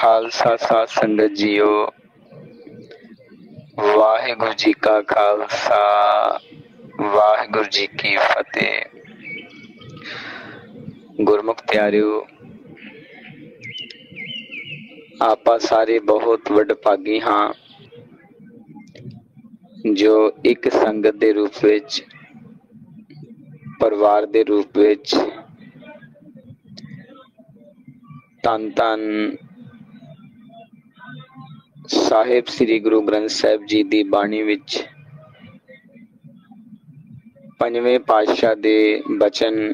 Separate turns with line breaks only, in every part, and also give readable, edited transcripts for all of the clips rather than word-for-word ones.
खालसा साध संगत जीओ, वाहिगुरु जी का खालसा, वाहिगुरु जी की फतेह। गुरमुख प्यारिओ, ਆਪਾਂ ਸਾਰੇ ਬਹੁਤ ਵਡਭਾਗੀ ਹਾਂ ਜੋ ਇੱਕ ਸੰਗਤ ਦੇ ਰੂਪ ਵਿੱਚ, ਪਰਿਵਾਰ ਦੇ ਰੂਪ ਵਿੱਚ ਧੰਨ ਧੰਨ ਸਾਹਿਬ ਸ੍ਰੀ ਗੁਰੂ ਗ੍ਰੰਥ ਸਾਹਿਬ ਜੀ ਦੀ ਬਾਣੀ ਵਿੱਚ ਪੰਜਵੇਂ ਪਾਤਸ਼ਾਹ ਦੇ ਬਚਨ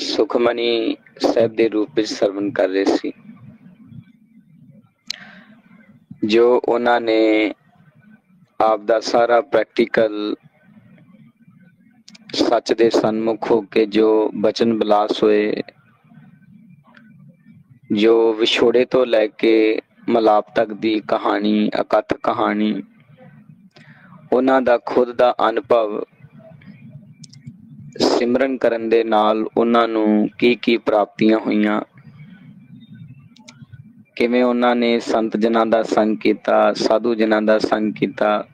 ਸੁਖਮਨੀ ਸਾਹਿਬ ਦੇ ਰੂਪ ਵਿੱਚ ਸਰਵਣ ਕਰ ਰਹੇ ਸੀ, ਜੋ ਉਹਨਾਂ ਨੇ ਆਪ ਦਾ ਸਾਰਾ ਪ੍ਰੈਕਟੀਕਲ ਸੱਚ ਦੇ ਸਨਮੁਖ ਹੋ ਕੇ ਜੋ ਬਚਨ ਵਿਲਾਸ ਹੋਏ, ਜੋ ਵਿਛੋੜੇ ਤੋਂ ਲੈ ਕੇ ਮਲਾਪ ਤੱਕ ਦੀ ਕਹਾਣੀ, ਅਕਥ ਕਹਾਣੀ, ਉਹਨਾਂ ਦਾ ਖੁਦ ਦਾ ਅਨੁਭਵ ਸਿਮਰਨ ਕਰਨ ਦੇ ਨਾਲ ਉਹਨਾਂ ਨੂੰ ਕੀ ਕੀ ਪ੍ਰਾਪਤੀਆਂ ਹੋਈਆਂ, ਕਿਵੇਂ ਉਹਨਾਂ ਨੇ ਸੰਤ ਜਨਾਂ ਦਾ ਸੰਗ ਕੀਤਾ, ਸਾਧੂ ਜਨਾਂ ਦਾ ਸੰਗ ਕੀਤਾ,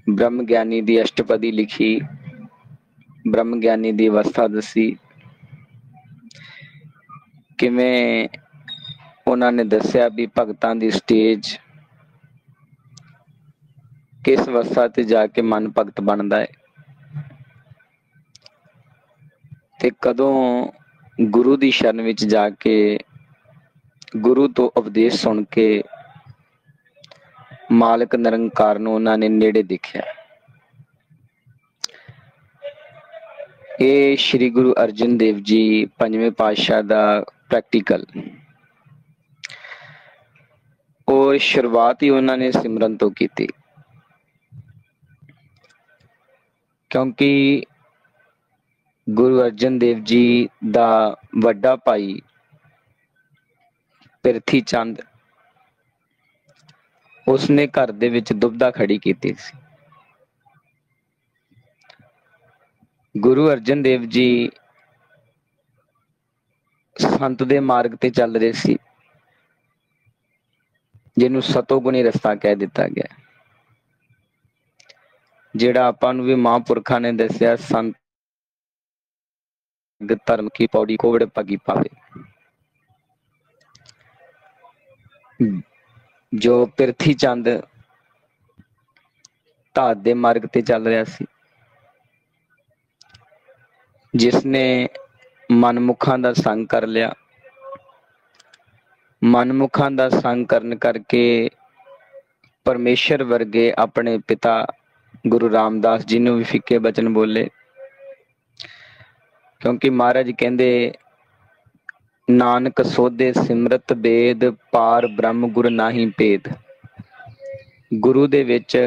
ਬ੍ਰਹਮ ਗਿਆਨੀ ਦੀ ਅਸ਼ਟਪਦੀ ਲਿਖੀ, ਬ੍ਰਹਮ ਗਿਆਨੀ ਦੀ ਅਵਸਥਾ ਦੱਸੀ, ਕਿਵੇਂ ਉਹਨਾਂ ਨੇ ਦੱਸਿਆ ਵੀ ਭਗਤਾਂ ਦੀ ਸਟੇਜ ਕਿਸ ਅਵਸਥਾ ਤੇ ਜਾ ਕੇ ਮਨ ਭਗਤ ਬਣਦਾ ਹੈ, ਤੇ ਕਦੋਂ ਗੁਰੂ ਦੀ ਸ਼ਰਨ ਵਿੱਚ ਜਾ ਕੇ ਗੁਰੂ ਤੋਂ ਉਪਦੇਸ਼ ਸੁਣ ਕੇ ਮਾਲਕ ਨਿਰੰਕਾਰ ਨੂੰ ਉਹਨਾਂ ਨੇ ਨੇੜੇ ਦੇਖਿਆ। ਇਹ ਸ਼੍ਰੀ ਗੁਰੂ ਅਰਜਨ ਦੇਵ ਜੀ ਪੰਜਵੇਂ ਪਾਤਸ਼ਾਹ ਦਾ ਪ੍ਰੈਕਟੀਕਲ, ਔਰ ਸ਼ੁਰੂਆਤ ਹੀ ਉਹਨਾਂ ਨੇ ਸਿਮਰਨ ਤੋਂ ਕੀਤੀ, ਕਿਉਂਕਿ ਗੁਰੂ ਅਰਜਨ ਦੇਵ ਜੀ ਦਾ ਵੱਡਾ ਭਾਈ ਪ੍ਰਿਥੀ ਚੰਦ, ਉਸਨੇ ਘਰ ਦੇ ਵਿੱਚ ਦੁਬਦਾ ਖੜੀ ਕੀਤੀ ਸੀ। ਗੁਰੂ ਅਰਜਨ ਦੇਵ ਜੀ ਸੰਤ ਦੇ ਮਾਰਗ ਤੇ ਚੱਲ ਰਹੇ ਸੀ, ਜਿਹਨੂੰ ਸਤੋਗੁਣੀ ਰਸਤਾ ਕਹਿ ਦਿੱਤਾ ਗਿਆ, ਜਿਹੜਾ ਆਪਾਂ ਨੂੰ ਵੀ ਮਹਾਂਪੁਰਖਾਂ ਨੇ ਦੱਸਿਆ, ਸੰਤ ਧਰਮ ਕੀ ਪੌੜੀ ਕੋਵੜ ਪਗੀ ਪਾਵੇ। ਜੋ ਪ੍ਰਿਥੀ ਚੰਦ ਧਾਤ ਦੇ ਮਾਰਗ ਤੇ ਚੱਲ ਰਿਹਾ ਸੀ, ਜਿਸਨੇ ਮਨਮੁਖਾਂ ਦਾ ਸੰਗ ਕਰ ਲਿਆ, ਮਨਮੁਖਾਂ ਦਾ ਸੰਗ ਕਰਨ ਕਰਕੇ ਪਰਮੇਸ਼ਰ ਵਰਗੇ ਆਪਣੇ ਪਿਤਾ ਗੁਰੂ ਰਾਮਦਾਸ ਜੀ ਨੂੰ ਵੀ ਫਿੱਕੇ ਬਚਨ ਬੋਲੇ, ਕਿਉਂਕਿ ਮਹਾਰਾਜ ਕਹਿੰਦੇ ਨਾਨਕ ਸੋਧੇ ਸਿਮਰਤ ਬੇਦ, ਪਾਰ ਬ੍ਰਹਮ ਗੁਰ ਨਾਹੀ ਭੇਦ। ਗੁਰੂ ਦੇ ਵਿੱਚ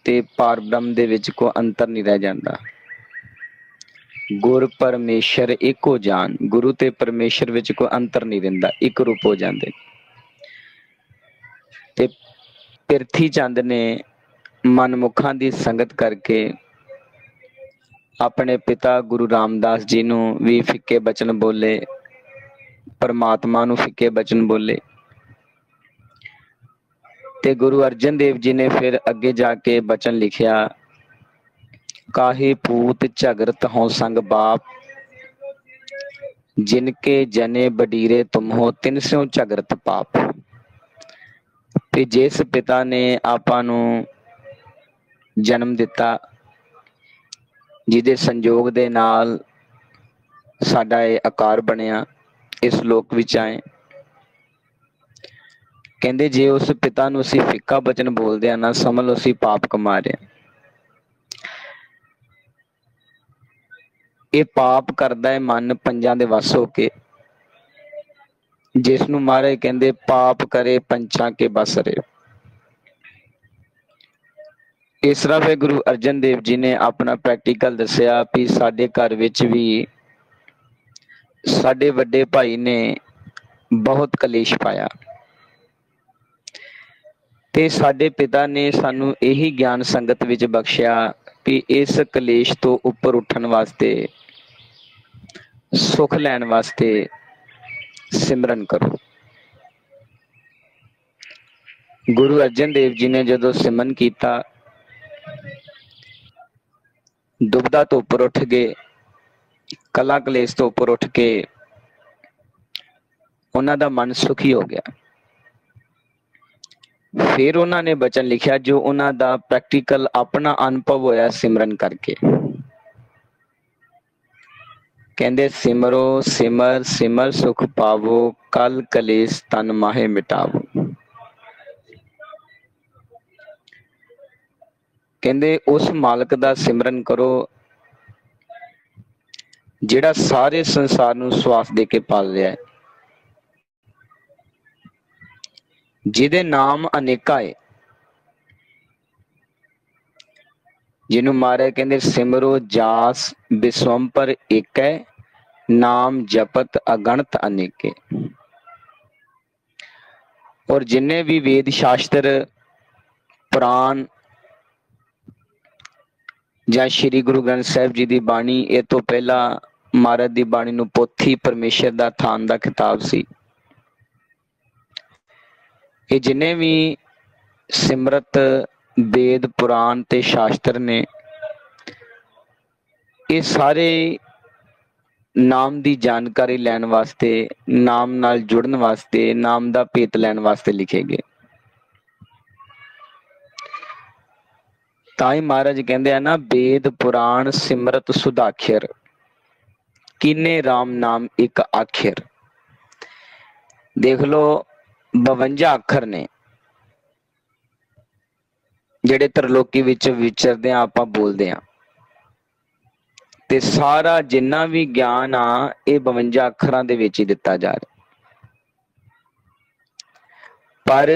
ਤੇ ਪਾਰ ਬ੍ਰਹਮ ਦੇ ਵਿੱਚ ਕੋਈ ਅੰਤਰ ਨਹੀਂ ਰਹਿ ਜਾਂਦਾ। ਗੁਰ ਪਰਮੇਸ਼ਰ ਇੱਕੋ ਜਾਨ, ਗੁਰੂ ਤੇ ਪਰਮੇਸ਼ਰ ਵਿੱਚ ਕੋਈ ਅੰਤਰ ਨਹੀਂ ਰਹਿੰਦਾ, ਇੱਕ ਰੂਪ ਹੋ ਜਾਂਦੇ। ਤੇ ਪ੍ਰਿਥੀ ਚੰਦ ਨੇ ਮਨਮੁਖਾਂ ਦੀ ਸੰਗਤ ਕਰਕੇ ਆਪਣੇ ਪਿਤਾ ਗੁਰੂ ਰਾਮਦਾਸ ਜੀ ਨੂੰ ਵੀ ਫਿੱਕੇ ਬਚਨ ਬੋਲੇ, ਪਰਮਾਤਮਾ ਨੂੰ ਫਿੱਕੇ ਬਚਨ ਬੋਲੇ, ਤੇ ਗੁਰੂ ਅਰਜਨ ਦੇਵ ਜੀ ਨੇ ਫਿਰ ਅੱਗੇ ਜਾ ਕੇ ਬਚਨ ਲਿਖਿਆ, ਕਾਹੇ ਪੂਤ ਝਗਰਤ ਹੋਂ ਸੰਗ ਬਾਪ, ਜਿਨਕੇ ਜਨੇ ਬਡੀਰੇ ਤੁਮ ਹੋ ਤਿਨ ਸਿਉ ਝਗਰਤ ਪਾਪ। ਤੇ ਜਿਸ ਪਿਤਾ ਨੇ ਆਪਾਂ ਨੂੰ ਜਨਮ ਦਿੱਤਾ, ਜਿਹਦੇ ਸੰਜੋਗ ਦੇ ਨਾਲ ਸਾਡਾ ਇਹ ਆਕਾਰ ਬਣਿਆ, ਇਸ ਲੋਕ ਵਿੱਚ ਆਏ, ਕਹਿੰਦੇ ਜੇ ਉਸ ਪਿਤਾ ਨੂੰ ਅਸੀਂ ਫਿੱਕਾ ਬਚਨ ਬੋਲਦੇ ਆ ਨਾ, ਸਮਝ ਲਓ ਅਸੀਂ ਪਾਪ ਕਮਾ ਰਹੇ ਹਾਂ। ਇਹ ਪਾਪ ਕਰਦਾ ਹੈ ਮਨ ਪੰਜਾਂ ਦੇ ਵੱਸ ਹੋ ਕੇ, ਜਿਸ ਨੂੰ ਮਹਾਰਾਜ ਕਹਿੰਦੇ ਪਾਪ ਕਰੇ ਪੰਚਾਂ ਕੇ ਬਸ ਰੇ। ਇਸ ਤਰ੍ਹਾਂ ਫਿਰ ਗੁਰੂ ਅਰਜਨ ਦੇਵ ਜੀ ਨੇ ਆਪਣਾ ਪ੍ਰੈਕਟੀਕਲ ਦੱਸਿਆ ਵੀ ਸਾਡੇ ਘਰ ਵਿੱਚ ਵੀ ਸਾਡੇ ਵੱਡੇ ਭਾਈ ਨੇ ਬਹੁਤ ਕਲੇਸ਼ ਪਾਇਆ, ਤੇ ਸਾਡੇ ਪਿਤਾ ਨੇ ਸਾਨੂੰ ਇਹੀ ਗਿਆਨ ਸੰਗਤ ਵਿੱਚ ਬਖਸ਼ਿਆ ਵੀ ਇਸ ਕਲੇਸ਼ ਤੋਂ ਉੱਪਰ ਉੱਠਣ ਵਾਸਤੇ सुख लैण वास्ते सिमरन करो। गुरु अर्जन देव जी ने जदों सिमरन किया, दुबदा तो उपर उठ गए, कला कलेस तो उपर उठ के उन्हां दा मन सुखी हो गया। फिर उन्होंने बचन लिखा जो उन्हां दा प्रैक्टिकल अपना अनुभव होया सिमरन करके। कहंदे सिमरो सिमर सिमर सुख पावो, कल कलेस तन माहे मिटावो। कहंदे उस मालक दा सिमरन करो जिहड़ा सारे संसार नूं श्वास दे के पाल रहा है, जिहदे नाम अनेका है, जिन्हों महाराज कहंदे सिमरो जास विश्वंपर एक है, नाम जपत अगणत अनेके। और जिन्ने भी वेद शास्त्र पुराण ਜਾਂ श्री गुरु ग्रंथ साहिब जी की बाणी, ये तो पहला महाराज की बाणी नूं पोथी परमेश्वर का थान का खिताब सी। ये जिन्ने भी सिमरत वेद पुराण ते शास्त्र ने, ये सारे नाम की जानकारी लैण वास्ते, नाम नाल जुड़न वास्ते, नाम का भेत लैण वास्ते लिखे गए। ताई महाराज कहते हैं ना, वेद पुराण सिमरत सुधाखर, किन्ने राम नाम एक आखिर। देख लो 52 अखर ने जेड़े तरलोकी विच विचरदे आपां बोलदे आ, ते सारा जिन्ना भी ज्ञान आ ये 52 अखरां दे विच ही दिता जा रहा। पर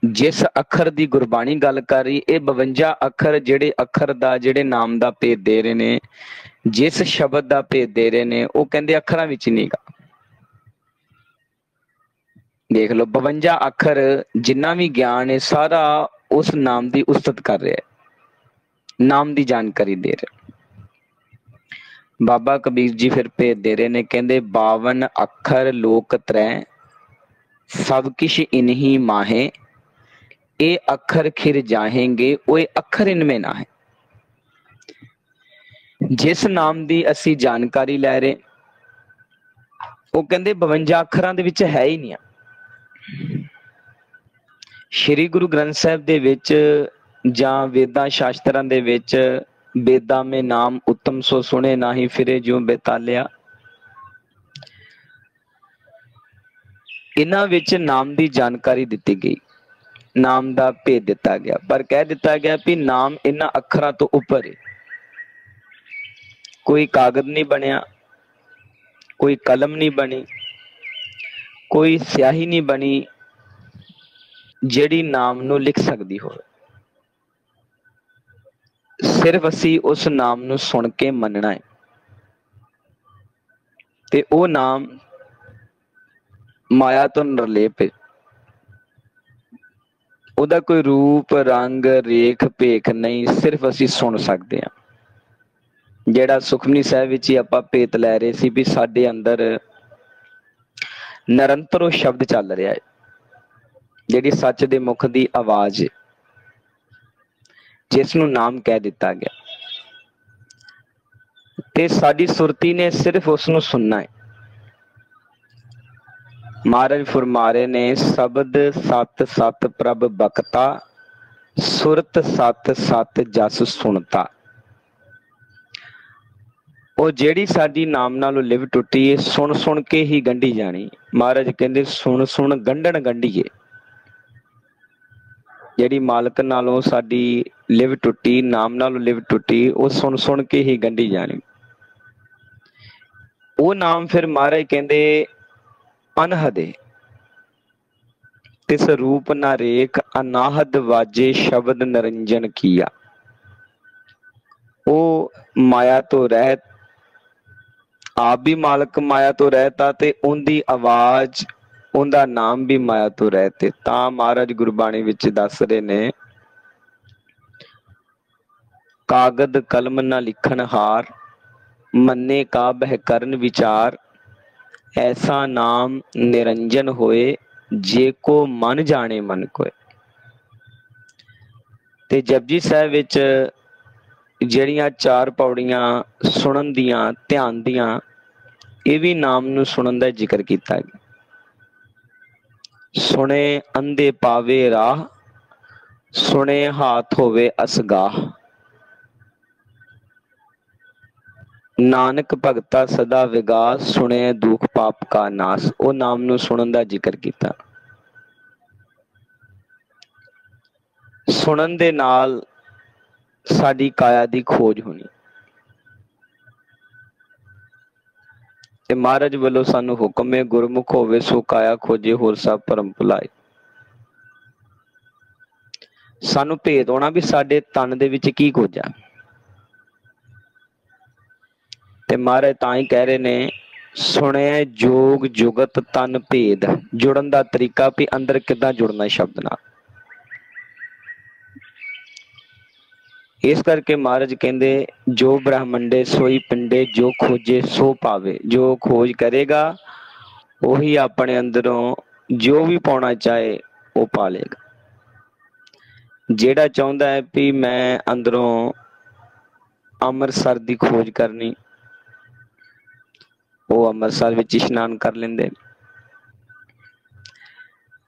जिस अखर की गुरबाणी गल कर रही, ये 52 अखर जेड़े अखर दा जेड़े नाम का भेद दे रहे ने, जिस शब्द का भेद दे रहे ने, वो कहंदे अखरां विच नहीं गा। देख लो 52 अखर जिन्ना भी ज्ञान है सारा उस नाम की उस्तत कर रहा है, नाम की जानकारी दे रहे। बाबा कबीर जी फिर भेद दे रहे ने, कहंदे 52 अखर लोक त्रै, सब किश इन्हीं माहे, ये अखर खिर जाहेंगे, वो अखर इनमें ना है। जिस नाम की असी जानकारी लै रहे, वो कहंदे 52 अखरां दे विच है ही नहीं। श्री गुरु ग्रंथ साहिब दे विच जां वेदां शास्त्रां दे विच, वेदां में नाम उत्तम सो सुने नाही फिरे ज्यों बेतालिया, इन्हां विच नाम की जानकारी दिती गई, नाम का भेद दिता गया, पर कह दिता गया भी नाम इन्हां अखरां तो उपर है। कोई कागज नहीं बनया, कोई कलम नहीं बनी, कोई स्याही नहीं बनी जिहड़ी नाम नूं लिख सकती हो। सिर्फ असी उस नाम नूं सुन के मनना है, ते वो नाम माया तो निरलेप है। ਉਹਦਾ कोई रूप रंग रेख भेख नहीं, सिर्फ असी सुन सकते हैं। ਜਿਹੜਾ ਸੁਖਮਨੀ ਸਾਹਿਬ ਵਿੱਚ ਹੀ ਆਪਾਂ ਭੇਤ ਲੈ ਰਹੇ ਸੀ ਵੀ ਸਾਡੇ ਅੰਦਰ ਨਿਰੰਤਰ ਉਹ ਸ਼ਬਦ ਚੱਲ ਰਿਹਾ ਹੈ, ਜਿਹੜੀ ਸੱਚ ਦੇ ਮੁਖ ਦੀ ਆਵਾਜ਼ ਹੈ, ਜਿਸ ਨੂੰ ਨਾਮ ਕਹਿ ਦਿੱਤਾ ਗਿਆ, ਤੇ ਸਾਡੀ ਸੁਰਤੀ ਨੇ ਸਿਰਫ ਉਸ ਨੂੰ ਸੁਣਨਾ ਹੈ। महाराज फरमारे ने, शब्द सत सत प्रभ बखता, सुरत सत सत जस सुनता। वो जेड़ी साडी नाम नालों लिव टुटी है, सुन सुन के ही गंढी जानी। महाराज कहंदे सुन सुन गंढन गंढीए, जेड़ी मालक नालों साडी लिव टुटी, नाम नालों लिव टुटी, वो सुन सुन के ही गंढी जानी। वो नाम फिर महाराज कहंदे अनहदे, तिस रूप न रेख, अनाहद वाजे शब्द निरंजन किया। वो माया तो रहत, आप भी मालक माया तो रहता, ते उनकी आवाज उनका नाम भी माया तो रहते। ता महाराज गुरबाणी विच दस रहे ने, कागद कलम न लिखन हार, मन्ने का बह करन विचार, ऐसा नाम निरंजन होए, जे को मन जाने मन कोय। ते जपजी साहिब विच ਜਿਹੜੀਆਂ 4 ਪੌੜੀਆਂ ਸੁਣਨ ਦੀਆਂ ਧਿਆਨ ਦੀਆਂ, ਇਹ ਵੀ ਨਾਮ ਨੂੰ ਸੁਣਨ ਦਾ ਜ਼ਿਕਰ ਕੀਤਾ ਗਿਆ। ਸੁਣੇ ਅੰਧੇ ਪਾਵੇ ਰਾਹ, ਸੁਣੇ ਹਾਥ ਹੋਵੇ ਅਸਗਾਹ, ਨਾਨਕ ਭਗਤਾ ਸਦਾ ਵਿਗਾਸ, ਸੁਣੇ ਦੁਖ ਪਾਪ ਕਾ ਨਾਸ। ਉਹ ਨਾਮ ਨੂੰ ਸੁਣਨ ਦਾ ਜ਼ਿਕਰ ਕੀਤਾ। ਸੁਣਨ ਦੇ ਨਾਲ ਸਾਡੀ ਕਾਇਆ ਦੀ ਖੋਜ ਹੋਣੀ। ਤੇ ਮਹਾਰਾਜ ਵੱਲੋਂ ਸਾਨੂੰ ਹੁਕਮ ਹੈ, ਗੁਰਮੁਖ ਹੋਵੇ ਸੋ ਕਾਇਆ ਖੋਜੇ, ਹੋਰ ਸਭ ਭਰਮ ਭੁਲਾਏ। ਸਾਨੂੰ ਭੇਦ ਆਉਣਾ ਵੀ ਸਾਡੇ ਤਨ ਦੇ ਵਿੱਚ ਕੀ ਖੋਜਾ। ਤੇ ਮਹਾਰਾਜ ਤਾਂ ਹੀ ਕਹਿ ਰਹੇ ਨੇ, ਸੁਣਿਆ ਜੋਗ ਜੁਗਤ ਤਨ ਭੇਦ। ਜੁੜਨ ਦਾ ਤਰੀਕਾ ਵੀ ਅੰਦਰ ਕਿੱਦਾਂ ਜੁੜਨਾ ਸ਼ਬਦ ਨਾਲ। ਇਸ ਕਰਕੇ ਮਹਾਰਾਜ ਕਹਿੰਦੇ, ਜੋ ਬ੍ਰਹਮੰਡੇ ਸੋਈ ਪਿੰਡੇ, ਜੋ ਖੋਜੇ ਸੋ ਪਾਵੇ। ਜੋ ਖੋਜ ਕਰੇਗਾ ਉਹੀ ਆਪਣੇ ਅੰਦਰੋਂ ਜੋ ਵੀ ਪਾਉਣਾ ਚਾਹੇ ਉਹ ਪਾ ਲੇਗਾ। ਜਿਹੜਾ ਚਾਹੁੰਦਾ ਹੈ ਵੀ ਮੈਂ ਅੰਦਰੋਂ ਅੰਮ੍ਰਿਤਸਰ ਦੀ ਖੋਜ ਕਰਨੀ, ਉਹ ਅੰਮ੍ਰਿਤਸਰ ਵਿੱਚ ਇਸ਼ਨਾਨ ਕਰ ਲੈਂਦੇ।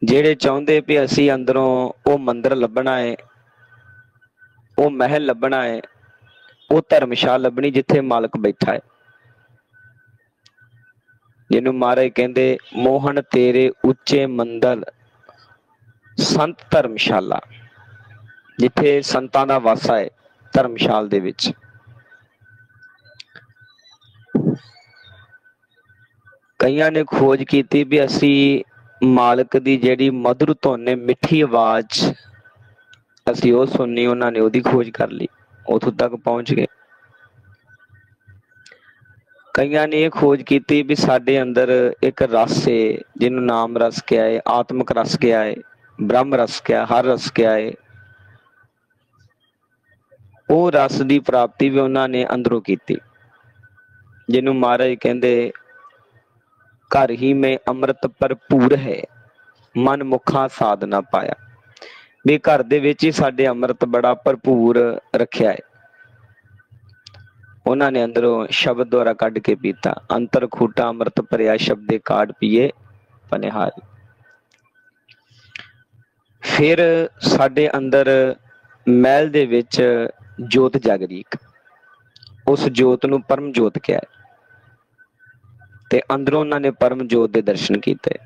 ਜਿਹੜੇ ਚਾਹੁੰਦੇ ਵੀ ਅਸੀਂ ਅੰਦਰੋਂ ਉਹ ਮੰਦਿਰ ਲੱਭਣਾ ਹੈ, ਉਹ ਮਹਿਲ ਲੱਭਣਾ ਹੈ, ਉਹ ਧਰਮਸ਼ਾਲਾ ਲੱਭਣੀ ਜਿੱਥੇ ਮਾਲਕ ਬੈਠਾ ਹੈ, ਜਿਹਨੂੰ ਮਹਾਰਾਜ ਕਹਿੰਦੇ ਮੋਹਨ ਤੇਰੇ ਉੱਚੇ ਮੰਦਰ ਸੰਤ ਧਰਮਸ਼ਾਲਾ, ਜਿੱਥੇ ਸੰਤਾਂ ਦਾ ਵਾਸਾ ਹੈ ਧਰਮਸ਼ਾਲਾ ਦੇ ਵਿੱਚ। ਕਈਆਂ ਨੇ ਖੋਜ ਕੀਤੀ ਵੀ ਅਸੀਂ ਮਾਲਕ ਦੀ ਜਿਹੜੀ ਮਧੁਰ ਧੁਨ ਹੈ, ਮਿੱਠੀ ਆਵਾਜ਼, ਅਸੀਂ ਉਹ ਸੁਣਨੀ। ਉਹਨਾਂ ਨੇ ਉਹਦੀ ਖੋਜ ਕਰ ਲਈ, ਉੱਥੋਂ ਤੱਕ ਪਹੁੰਚ ਗਏ। ਕਈਆਂ ਨੇ ਇਹ ਖੋਜ ਕੀਤੀ ਵੀ ਸਾਡੇ ਅੰਦਰ ਇੱਕ ਰਸ ਹੈ, ਜਿਹਨੂੰ ਨਾਮ ਰਸ ਕਿਹਾ ਹੈ, ਆਤਮਿਕ ਰਸ ਕਿਹਾ ਹੈ, ਬ੍ਰਹਮ ਰਸ ਕਿਹਾ, ਹਰ ਰਸ ਕਿਹਾ ਹੈ। ਉਹ ਰਸ ਦੀ ਪ੍ਰਾਪਤੀ ਵੀ ਉਹਨਾਂ ਨੇ ਅੰਦਰੋਂ ਕੀਤੀ, ਜਿਹਨੂੰ ਮਹਾਰਾਜ ਕਹਿੰਦੇ ਘਰ ਹੀ ਮੈਂ ਅੰਮ੍ਰਿਤ ਭਰਪੂਰ ਹੈ, ਮਨ ਮੁਖਾਂ ਸਾਧ ਨਾ ਪਾਇਆ। ਵੀ ਘਰ ਦੇ ਵਿੱਚ ਹੀ ਸਾਡੇ ਅੰਮ੍ਰਿਤ ਬੜਾ ਭਰਪੂਰ ਰੱਖਿਆ ਹੈ। ਉਹਨਾਂ ਨੇ ਅੰਦਰੋਂ ਸ਼ਬਦ ਦੁਆਰਾ ਕੱਢ ਕੇ ਪੀਤਾ। ਅੰਤਰ ਖੂਟਾ ਅੰਮ੍ਰਿਤ ਭਰਿਆ, ਸ਼ਬਦੇ ਕਾਢ ਪੀਏ ਪਨਿਹਾਰੀ। ਫਿਰ ਸਾਡੇ ਅੰਦਰ ਮਹਿਲ ਦੇ ਵਿੱਚ ਜੋਤ ਜਗਦੀ। ਉਸ ਜੋਤ ਨੂੰ ਪਰਮ ਜੋਤ ਕਿਹਾ, ਤੇ ਅੰਦਰੋਂ ਉਹਨਾਂ ਨੇ ਪਰਮ ਜੋਤ ਦੇ ਦਰਸ਼ਨ ਕੀਤੇ,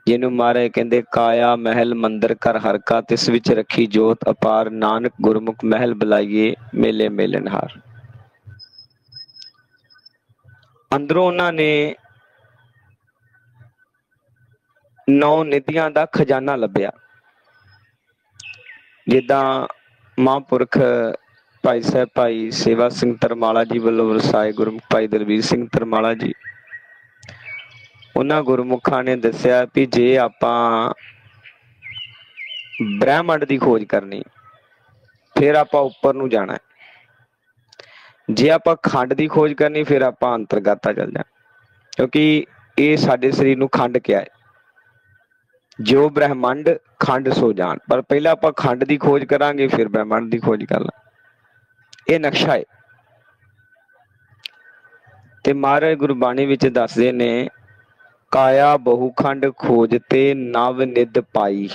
ਜਿਹਨੂੰ ਮਹਾਰਾਜ ਕਹਿੰਦੇ ਕਾਇਆ ਮਹਿਲ ਮੰਦਰ ਕਰ ਹਰ ਕਾ, ਤਿਸ ਵਿੱਚ ਰੱਖੀ ਜੋਤ ਅਪਾਰ, ਨਾਨਕ ਗੁਰਮੁਖ ਮਹਿਲ ਬੁਲਾਈਏ ਮੇਲੇ ਮੇਲਨਹਾਰ। ਅੰਦਰੋਂ ਉਹਨਾਂ ਨੇ 9 ਨਿਧੀਆਂ ਦਾ ਖਜ਼ਾਨਾ ਲੱਭਿਆ। ਜਿੱਦਾਂ ਮਹਾਂਪੁਰਖ ਭਾਈ ਸਾਹਿਬ ਭਾਈ ਸੇਵਾ ਸਿੰਘ ਧਰਮਾਲਾ ਜੀ ਵੱਲੋਂ ਵਰਸਾਏ ਗੁਰਮੁਖ ਭਾਈ ਦਲਬੀਰ ਸਿੰਘ ਧਰਮਾਲਾ ਜੀ, ਉਹਨਾਂ ਗੁਰਮੁਖਾਂ ਨੇ ਦੱਸਿਆ ਵੀ ਜੇ ਆਪਾਂ ਬ੍ਰਹਿਮੰਡ ਦੀ ਖੋਜ ਕਰਨੀ ਫਿਰ ਆਪਾਂ ਉੱਪਰ ਨੂੰ ਜਾਣਾ, ਜੇ ਆਪਾਂ ਖੰਡ ਦੀ ਖੋਜ ਕਰਨੀ ਫਿਰ ਆਪਾਂ ਅੰਤਰਗਤਾ ਚੱਲ ਜਾਣਾ, ਕਿਉਂਕਿ ਇਹ ਸਾਡੇ ਸਰੀਰ ਨੂੰ ਖੰਡ ਕਿਹਾ ਹੈ। ਜੋ ਬ੍ਰਹਿਮੰਡ ਖੰਡ ਸੋ ਜਾਣ, ਪਰ ਪਹਿਲਾਂ ਆਪਾਂ ਖੰਡ ਦੀ ਖੋਜ ਕਰਾਂਗੇ ਫਿਰ ਬ੍ਰਹਿਮੰਡ ਦੀ ਖੋਜ ਕਰ ਲਾਂ। ਇਹ ਨਕਸ਼ਾ ਹੈ। ਤੇ ਮਹਾਰਾਜ ਗੁਰਬਾਣੀ ਵਿੱਚ ਦੱਸਦੇ ਨੇ, ਕਾਇਆ ਬਹੁ ਖੰਡ ਖੋਜ ਤੇ ਨਵ ਨਿਧ ਪਾਈ।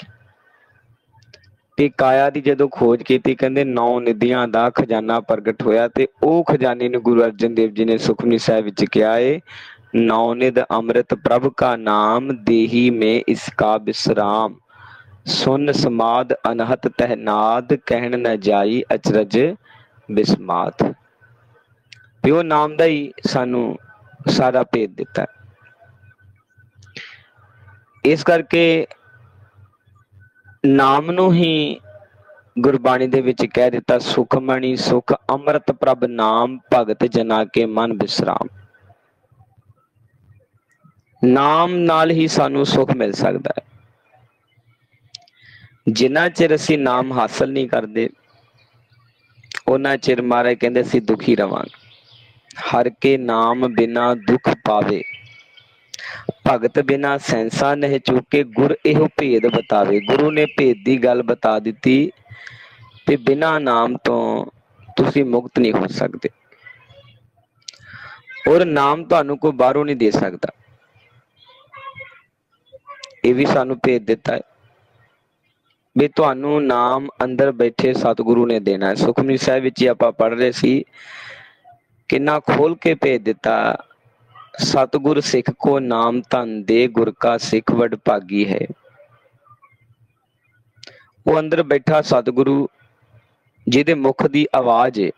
ਤੇ ਕਾਇਆ ਦੀ ਜਦੋਂ ਖੋਜ ਕੀਤੀ, ਕਹਿੰਦੇ 9 ਨਿਧੀਆਂ ਦਾ ਖਜ਼ਾਨਾ ਪ੍ਰਗਟ ਹੋਇਆ। ਤੇ ਉਹ ਖਜ਼ਾਨੇ ਨੂੰ ਗੁਰੂ ਅਰਜਨ ਦੇਵ ਜੀ ਨੇ ਸੁਖਮਨੀ ਸਾਹਿਬ ਵਿੱਚ ਕਿਹਾ ਏ, 9 ਨਿਧ ਅੰਮ੍ਰਿਤ ਪ੍ਰਭ ਕਾ ਨਾਮ, ਦੇਹੀ ਮੈਂ ਇਸਕਾ ਵਿਸਰਾਮ, ਸੁਨ ਸਮਾਦ ਅਨਹਤ ਤਹਿਨਾਦ, ਕਹਿਣ ਨ ਜਾਈ ਅਚਰਜ ਬਿਸਮਾਤ। ਵੀ ਉਹ ਨਾਮ ਦਾ ਹੀ ਸਾਨੂੰ ਸਾਰਾ ਭੇਦ ਦਿੱਤਾ। ਇਸ ਕਰਕੇ ਨਾਮ ਨੂੰ ਹੀ ਗੁਰਬਾਣੀ ਦੇ ਵਿੱਚ ਕਹਿ ਦਿੱਤਾ, ਸੁਖਮਣੀ ਸੁਖ ਅੰਮ੍ਰਿਤ ਪ੍ਰਭ ਨਾਮ, ਭਗਤ ਜਨਾ ਕੇ ਮਨ ਬਿਸਰਾਮ। ਨਾਮ ਨਾਲ ਹੀ ਸਾਨੂੰ ਸੁਖ ਮਿਲ ਸਕਦਾ ਹੈ। ਜਿੰਨਾ ਚਿਰ ਅਸੀਂ ਨਾਮ ਹਾਸਲ ਨਹੀਂ ਕਰਦੇ, ਉਹਨਾਂ ਚਿਰ ਮਹਾਰਾਜ ਕਹਿੰਦੇ ਅਸੀਂ ਦੁਖੀ ਰਵਾਂਗੇ। ਹਰ ਕੇ ਨਾਮ ਬਿਨਾ ਦੁੱਖ ਪਾਵੇ, ਭਗਤ ਬਿਨਾ ਸੈਂਸਾ ਨਹਿ ਚੁਕੇ, ਗੁਰ ਇਹੋ ਭੇਦ ਬਤਾਵੇ। ਗੁਰੂ ਨੇ ਭੇਦ ਦੀ ਗੱਲ ਬਤਾ ਦਿੱਤੀ ਤੇ ਬਿਨਾ ਨਾਮ ਤੋਂ ਤੁਸੀਂ ਮੁਕਤ ਨਹੀਂ ਹੋ ਸਕਦੇ, ਔਰ ਨਾਮ ਤੁਹਾਨੂੰ ਕੋਈ ਬਾਹਰੋਂ ਨਹੀਂ ਦੇ ਸਕਦਾ। ਇਹ ਵੀ ਸਾਨੂੰ ਭੇਦ ਦਿੱਤਾ ਹੈ ਵੀ ਤੁਹਾਨੂੰ ਨਾਮ ਅੰਦਰ ਬੈਠੇ ਸਤਿਗੁਰੂ ਨੇ ਦੇਣਾ ਹੈ। ਸੁਖਮਨੀ ਸਾਹਿਬ ਵਿੱਚ ਹੀ ਆਪਾਂ ਪੜ੍ਹ ਰਹੇ ਸੀ, ਕਿੰਨਾ ਖੋਲ ਕੇ ਭੇਜ ਦਿੱਤਾ। ਸਤਿਗੁਰ ਸਿੱਖ ਕੋ ਨਾਮ ਧਨ ਦੇ, ਗੁਰ ਕਾ ਸਿੱਖ ਵਡ ਭਾਗੀ ਹੈ। ਉਹ ਅੰਦਰ ਬੈਠਾ ਸਤਿਗੁਰੂ ਜਿਹਦੇ ਮੁਖ ਦੀ ਆਵਾਜ਼ ਹੈ,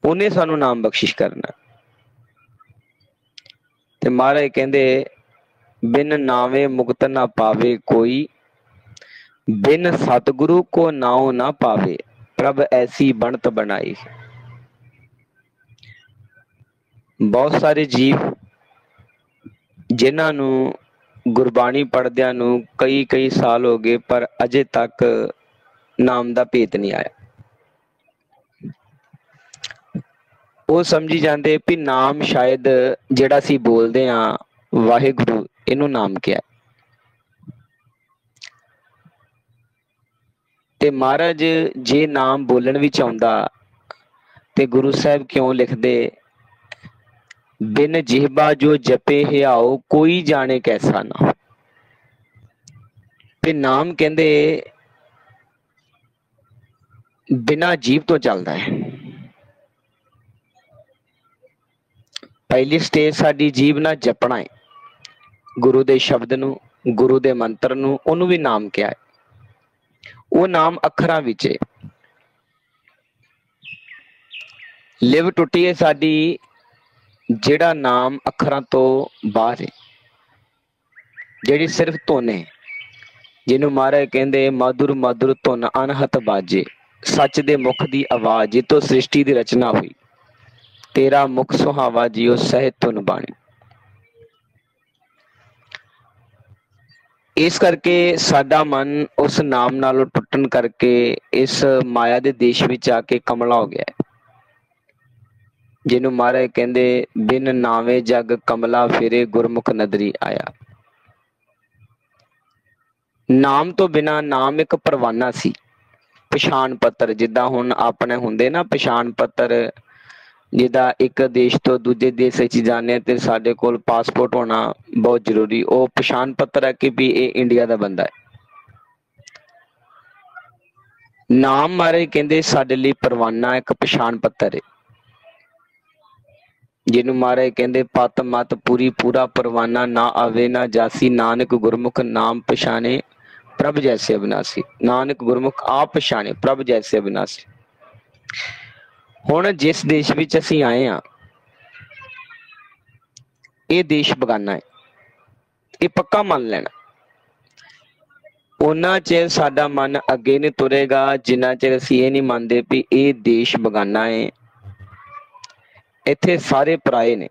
ਉਹਨੇ ਸਾਨੂੰ ਨਾਮ ਬਖਸ਼ਿਸ਼ ਕਰਨਾ। ਤੇ ਮਹਾਰਾਜ ਕਹਿੰਦੇ ਬਿਨ ਨਾਵੇਂ ਮੁਕਤ ਨਾ ਪਾਵੇ ਕੋਈ, ਬਿਨ ਸਤਿਗੁਰੂ ਕੋ ਨਾਉ ਨਾ ਪਾਵੇ, ਪ੍ਰਭ ਐਸੀ ਬਣਤ ਬਣਾਈ। ਬਹੁਤ ਸਾਰੇ ਜੀਵ ਜਿਨ੍ਹਾਂ ਨੂੰ ਗੁਰਬਾਣੀ ਪੜ੍ਹਦਿਆਂ ਨੂੰ ਕਈ ਕਈ ਸਾਲ ਹੋ ਗਏ, ਪਰ ਅਜੇ ਤੱਕ ਨਾਮ ਦਾ ਭੇਤ ਨਹੀਂ ਆਇਆ। ਉਹ ਸਮਝੀ ਜਾਂਦੇ ਵੀ ਨਾਮ ਸ਼ਾਇਦ ਜਿਹੜਾ ਅਸੀਂ ਬੋਲਦੇ ਹਾਂ ਵਾਹਿਗੁਰੂ, ਇਹਨੂੰ ਨਾਮ ਕਿਹਾ। ਤੇ ਮਹਾਰਾਜ ਜੇ ਨਾਮ ਬੋਲਣ ਵਿੱਚ ਆਉਂਦਾ ਤੇ ਗੁਰੂ ਸਾਹਿਬ ਕਿਉਂ ਲਿਖਦੇ, ਬਿਨ ਜਿਹਬਾ ਜੋ ਜਪੇ ਹਿਆਓ, ਕੋਈ ਜਾਣੇ ਕੈਸਾ ਨਾ। ਤੇ ਨਾਮ ਕਹਿੰਦੇ ਬਿਨਾਂ ਜੀਭ ਤੋਂ ਚੱਲਦਾ ਹੈ। ਪਹਿਲੀ ਸਟੇਜ ਸਾਡੀ ਜੀਭ ਨਾਲ ਜਪਣਾ ਹੈ ਗੁਰੂ ਦੇ ਸ਼ਬਦ ਨੂੰ, ਗੁਰੂ ਦੇ ਮੰਤਰ ਨੂੰ, ਉਹਨੂੰ ਵੀ ਨਾਮ ਕਿਹਾ ਹੈ। ਉਹ ਨਾਮ ਅੱਖਰਾਂ ਵਿੱਚ ਹੈ। ਲਿਵ ਟੁੱਟੀ ਹੈ ਸਾਡੀ, ਜਿਹੜਾ ਨਾਮ ਅੱਖਰਾਂ ਤੋਂ ਬਾਹਰ ਹੈ, ਜਿਹੜੀ ਸਿਰਫ ਧੁਨ ਹੈ, ਜਿਹਨੂੰ ਮਹਾਰਾਜ ਕਹਿੰਦੇ ਮਧੁਰ ਮਧੁਰ ਧੁਨ ਅਨਹਤ ਬਾਜੇ, ਸੱਚ ਦੇ ਮੁਖ ਦੀ ਆਵਾਜ਼, ਜਿੱਤੋਂ ਸ੍ਰਿਸ਼ਟੀ ਦੀ ਰਚਨਾ ਹੋਈ। ਤੇਰਾ ਮੁਖ ਸੁਹਾਵਾ ਜੀਓ ਸਹਿਜ ਧੁਨ ਬਾਣੀ। ਇਸ ਕਰਕੇ ਸਾਡਾ ਮਨ ਉਸ ਨਾਮ ਨਾਲੋਂ ਟੁੱਟਣ ਕਰਕੇ ਇਸ ਮਾਇਆ ਦੇ ਦੇਸ਼ ਵਿੱਚ ਆ ਕੇ ਕਮਲਾ ਹੋ ਗਿਆ ਹੈ, ਜਿਹਨੂੰ ਮਹਾਰਾਜ ਕਹਿੰਦੇ ਬਿਨ ਨਾਵੇਂ ਜਗ ਕਮਲਾ ਫਿਰੇ, ਗੁਰਮੁਖ ਨਦਰੀ ਆਇਆ। ਨਾਮ ਤੋਂ ਬਿਨਾਂ ਨਾਮ ਇੱਕ ਪਰਵਾਨਾ ਸੀ, ਪਛਾਣ ਪੱਤਰ। ਜਿੱਦਾਂ ਹੁਣ ਆਪਣੇ ਹੁੰਦੇ ਨਾ ਪਛਾਣ ਪੱਤਰ, ਜਿੱਦਾਂ ਇੱਕ ਦੇਸ਼ ਤੋਂ ਦੂਜੇ ਦੇਸ਼ ਵਿੱਚ ਜਾਂਦੇ ਤੇ ਸਾਡੇ ਕੋਲ ਪਾਸਪੋਰਟ ਹੋਣਾ ਬਹੁਤ ਜ਼ਰੂਰੀ, ਉਹ ਪਛਾਣ ਪੱਤਰ ਹੈ ਕਿ ਵੀ ਇਹ ਇੰਡੀਆ ਦਾ ਬੰਦਾ ਹੈ। ਨਾਮ ਮਹਾਰਾਜ ਕਹਿੰਦੇ ਸਾਡੇ ਲਈ ਪਰਵਾਨਾ, ਇੱਕ ਪਛਾਣ ਪੱਤਰ ਹੈ, ਜਿਹਨੂੰ ਮਹਾਰਾਜ ਕਹਿੰਦੇ ਪਤ ਮਤ ਪੂਰੀ ਪੂਰਾ ਪਰਵਾਨਾ, ਨਾ ਆਵੇ ਨਾ ਜਾਸੀ, ਨਾਨਕ ਗੁਰਮੁਖ ਨਾਮ ਪਛਾਣੇ ਪ੍ਰਭ ਜੈਸੇ ਅਬਿਨਾਸੀ। ਨਾਨਕ ਗੁਰਮੁਖ ਆਪ ਪਛਾਣੇ ਪ੍ਰਭ ਜੈਸੇ ਅਬਿਨਾਸੀ। ਹੁਣ ਜਿਸ ਦੇਸ਼ ਵਿੱਚ ਅਸੀਂ ਆਏ ਹਾਂ, ਇਹ ਦੇਸ਼ ਬਗਾਨਾ ਹੈ, ਇਹ ਪੱਕਾ ਮੰਨ ਲੈਣਾ। ਉਹਨਾਂ ਚਿਰ ਸਾਡਾ ਮਨ ਅੱਗੇ ਨਹੀਂ ਤੁਰੇਗਾ ਜਿੰਨਾ ਚਿਰ ਅਸੀਂ ਇਹ ਨਹੀਂ ਮੰਨਦੇ ਵੀ ਇਹ ਦੇਸ਼ ਬਗਾਨਾ ਹੈ, ਇੱਥੇ ਸਾਰੇ ਪਰਾਏ ਨੇ,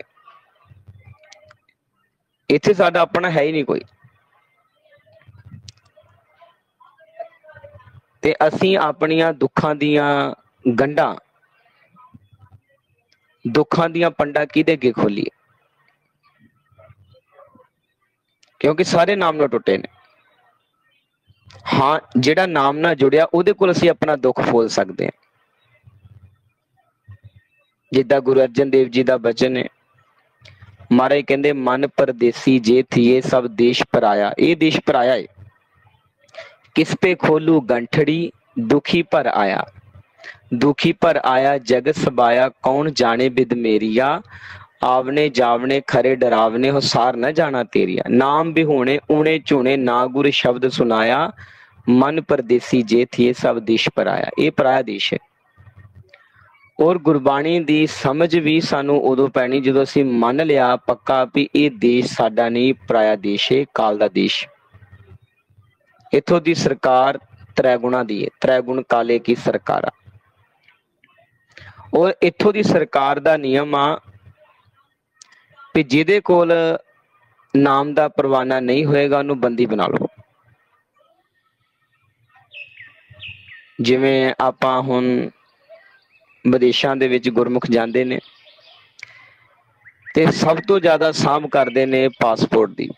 ਇੱਥੇ ਸਾਡਾ ਆਪਣਾ ਹੈ ਹੀ ਨਹੀਂ ਕੋਈ। ਤੇ ਅਸੀਂ ਆਪਣੀਆਂ ਦੁੱਖਾਂ ਦੀਆਂ ਗੰਢਾਂ, ਦੁੱਖਾਂ ਦੀਆਂ ਪੰਡਾਂ ਕਿਹਦੇ ਅੱਗੇ ਖੋਲੀਏ, ਕਿਉਂਕਿ ਸਾਰੇ ਨਾਮ ਨਾਲ ਟੁੱਟੇ ਨੇ। ਹਾਂ, ਜਿਹੜਾ ਨਾਮ ਨਾਲ ਜੁੜਿਆ ਉਹਦੇ ਕੋਲ ਅਸੀਂ ਆਪਣਾ ਦੁੱਖ ਫੋਲ ਸਕਦੇ ਹਾਂ। ਜਿੱਦਾਂ ਗੁਰੂ ਅਰਜਨ ਦੇਵ ਜੀ ਦਾ ਬਚਨ ਹੈ, ਮਹਾਰਾਜ ਕਹਿੰਦੇ ਮਨ ਪਰਦੇਸੀ ਜੇ ਥੀਏ, ਸਭ ਦੇਸ਼ ਪਰਾਇਆ। ਇਹ ਦੇਸ਼ ਪਰਾਇਆ ਹੈ। ਕਿਸ ਪੇ ਖੋਲੂ ਗੰਠੜੀ, ਦੁਖੀ ਪਰ ਆਇਆ। ਦੁਖੀ ਪਰ ਆਇਆ ਜਗ ਸਬਾਇਆ, ਕੌਣ ਜਾਣੇ ਬਿਦ ਮੇਰੀਆ। ਆਵਣੇ ਜਾਵਣੇ ਖਰੇ ਡਰਾਵਨੇ, ਹੋ ਸਾਰ ਨਾ ਜਾਣਾ ਤੇਰੀਆ। ਨਾਮ ਬਿਹੂਣੇ ਊਣੇ ਝੂਣੇ, ਨਾ ਗੁਰ ਸ਼ਬਦ ਸੁਨਾਇਆ। ਮਨ ਪਰਦੇਸੀ ਜੇ ਥੀਏ, ਸਭ ਦੇਸ਼ ਪਰਾਇਆ। ਇਹ ਪਰਾਇਆ ਦੇਸ਼ ਹੈ। ਔਰ ਗੁਰਬਾਣੀ ਦੀ ਸਮਝ ਵੀ ਸਾਨੂੰ ਉਦੋਂ ਪੈਣੀ ਜਦੋਂ ਅਸੀਂ ਮੰਨ ਲਿਆ ਪੱਕਾ ਵੀ ਇਹ ਦੇਸ਼ ਸਾਡਾ ਨਹੀਂ, ਪਰਾਇਆ ਦੇਸ਼ ਹੈ, ਕਾਲ ਦਾ ਦੇਸ਼। ਇੱਥੋਂ ਦੀ ਸਰਕਾਰ ਤ੍ਰੈਗੁਣਾ ਦੀ ਹੈ, ਤ੍ਰੈਗੁਣ ਕਾਲੇ ਕੀ ਸਰਕਾਰਾ। ਔਰ ਇੱਥੋਂ ਦੀ ਸਰਕਾਰ ਦਾ ਨਿਯਮ ਆ ਵੀ ਜਿਹਦੇ ਕੋਲ ਨਾਮ ਦਾ ਪਰਵਾਨਾ ਨਹੀਂ ਹੋਏਗਾ ਉਹਨੂੰ ਬੰਦੀ ਬਣਾ ਲਓ। ਜਿਵੇਂ ਆਪਾਂ ਹੁਣ ਵਿਦੇਸ਼ਾਂ ਦੇ ਵਿੱਚ ਗੁਰਮੁਖ ਜਾਂਦੇ ਨੇ ਤੇ ਸਭ ਤੋਂ ਜ਼ਿਆਦਾ ਸਾਂਭ ਕਰਦੇ ਨੇ ਪਾਸਪੋਰਟ ਦੀ।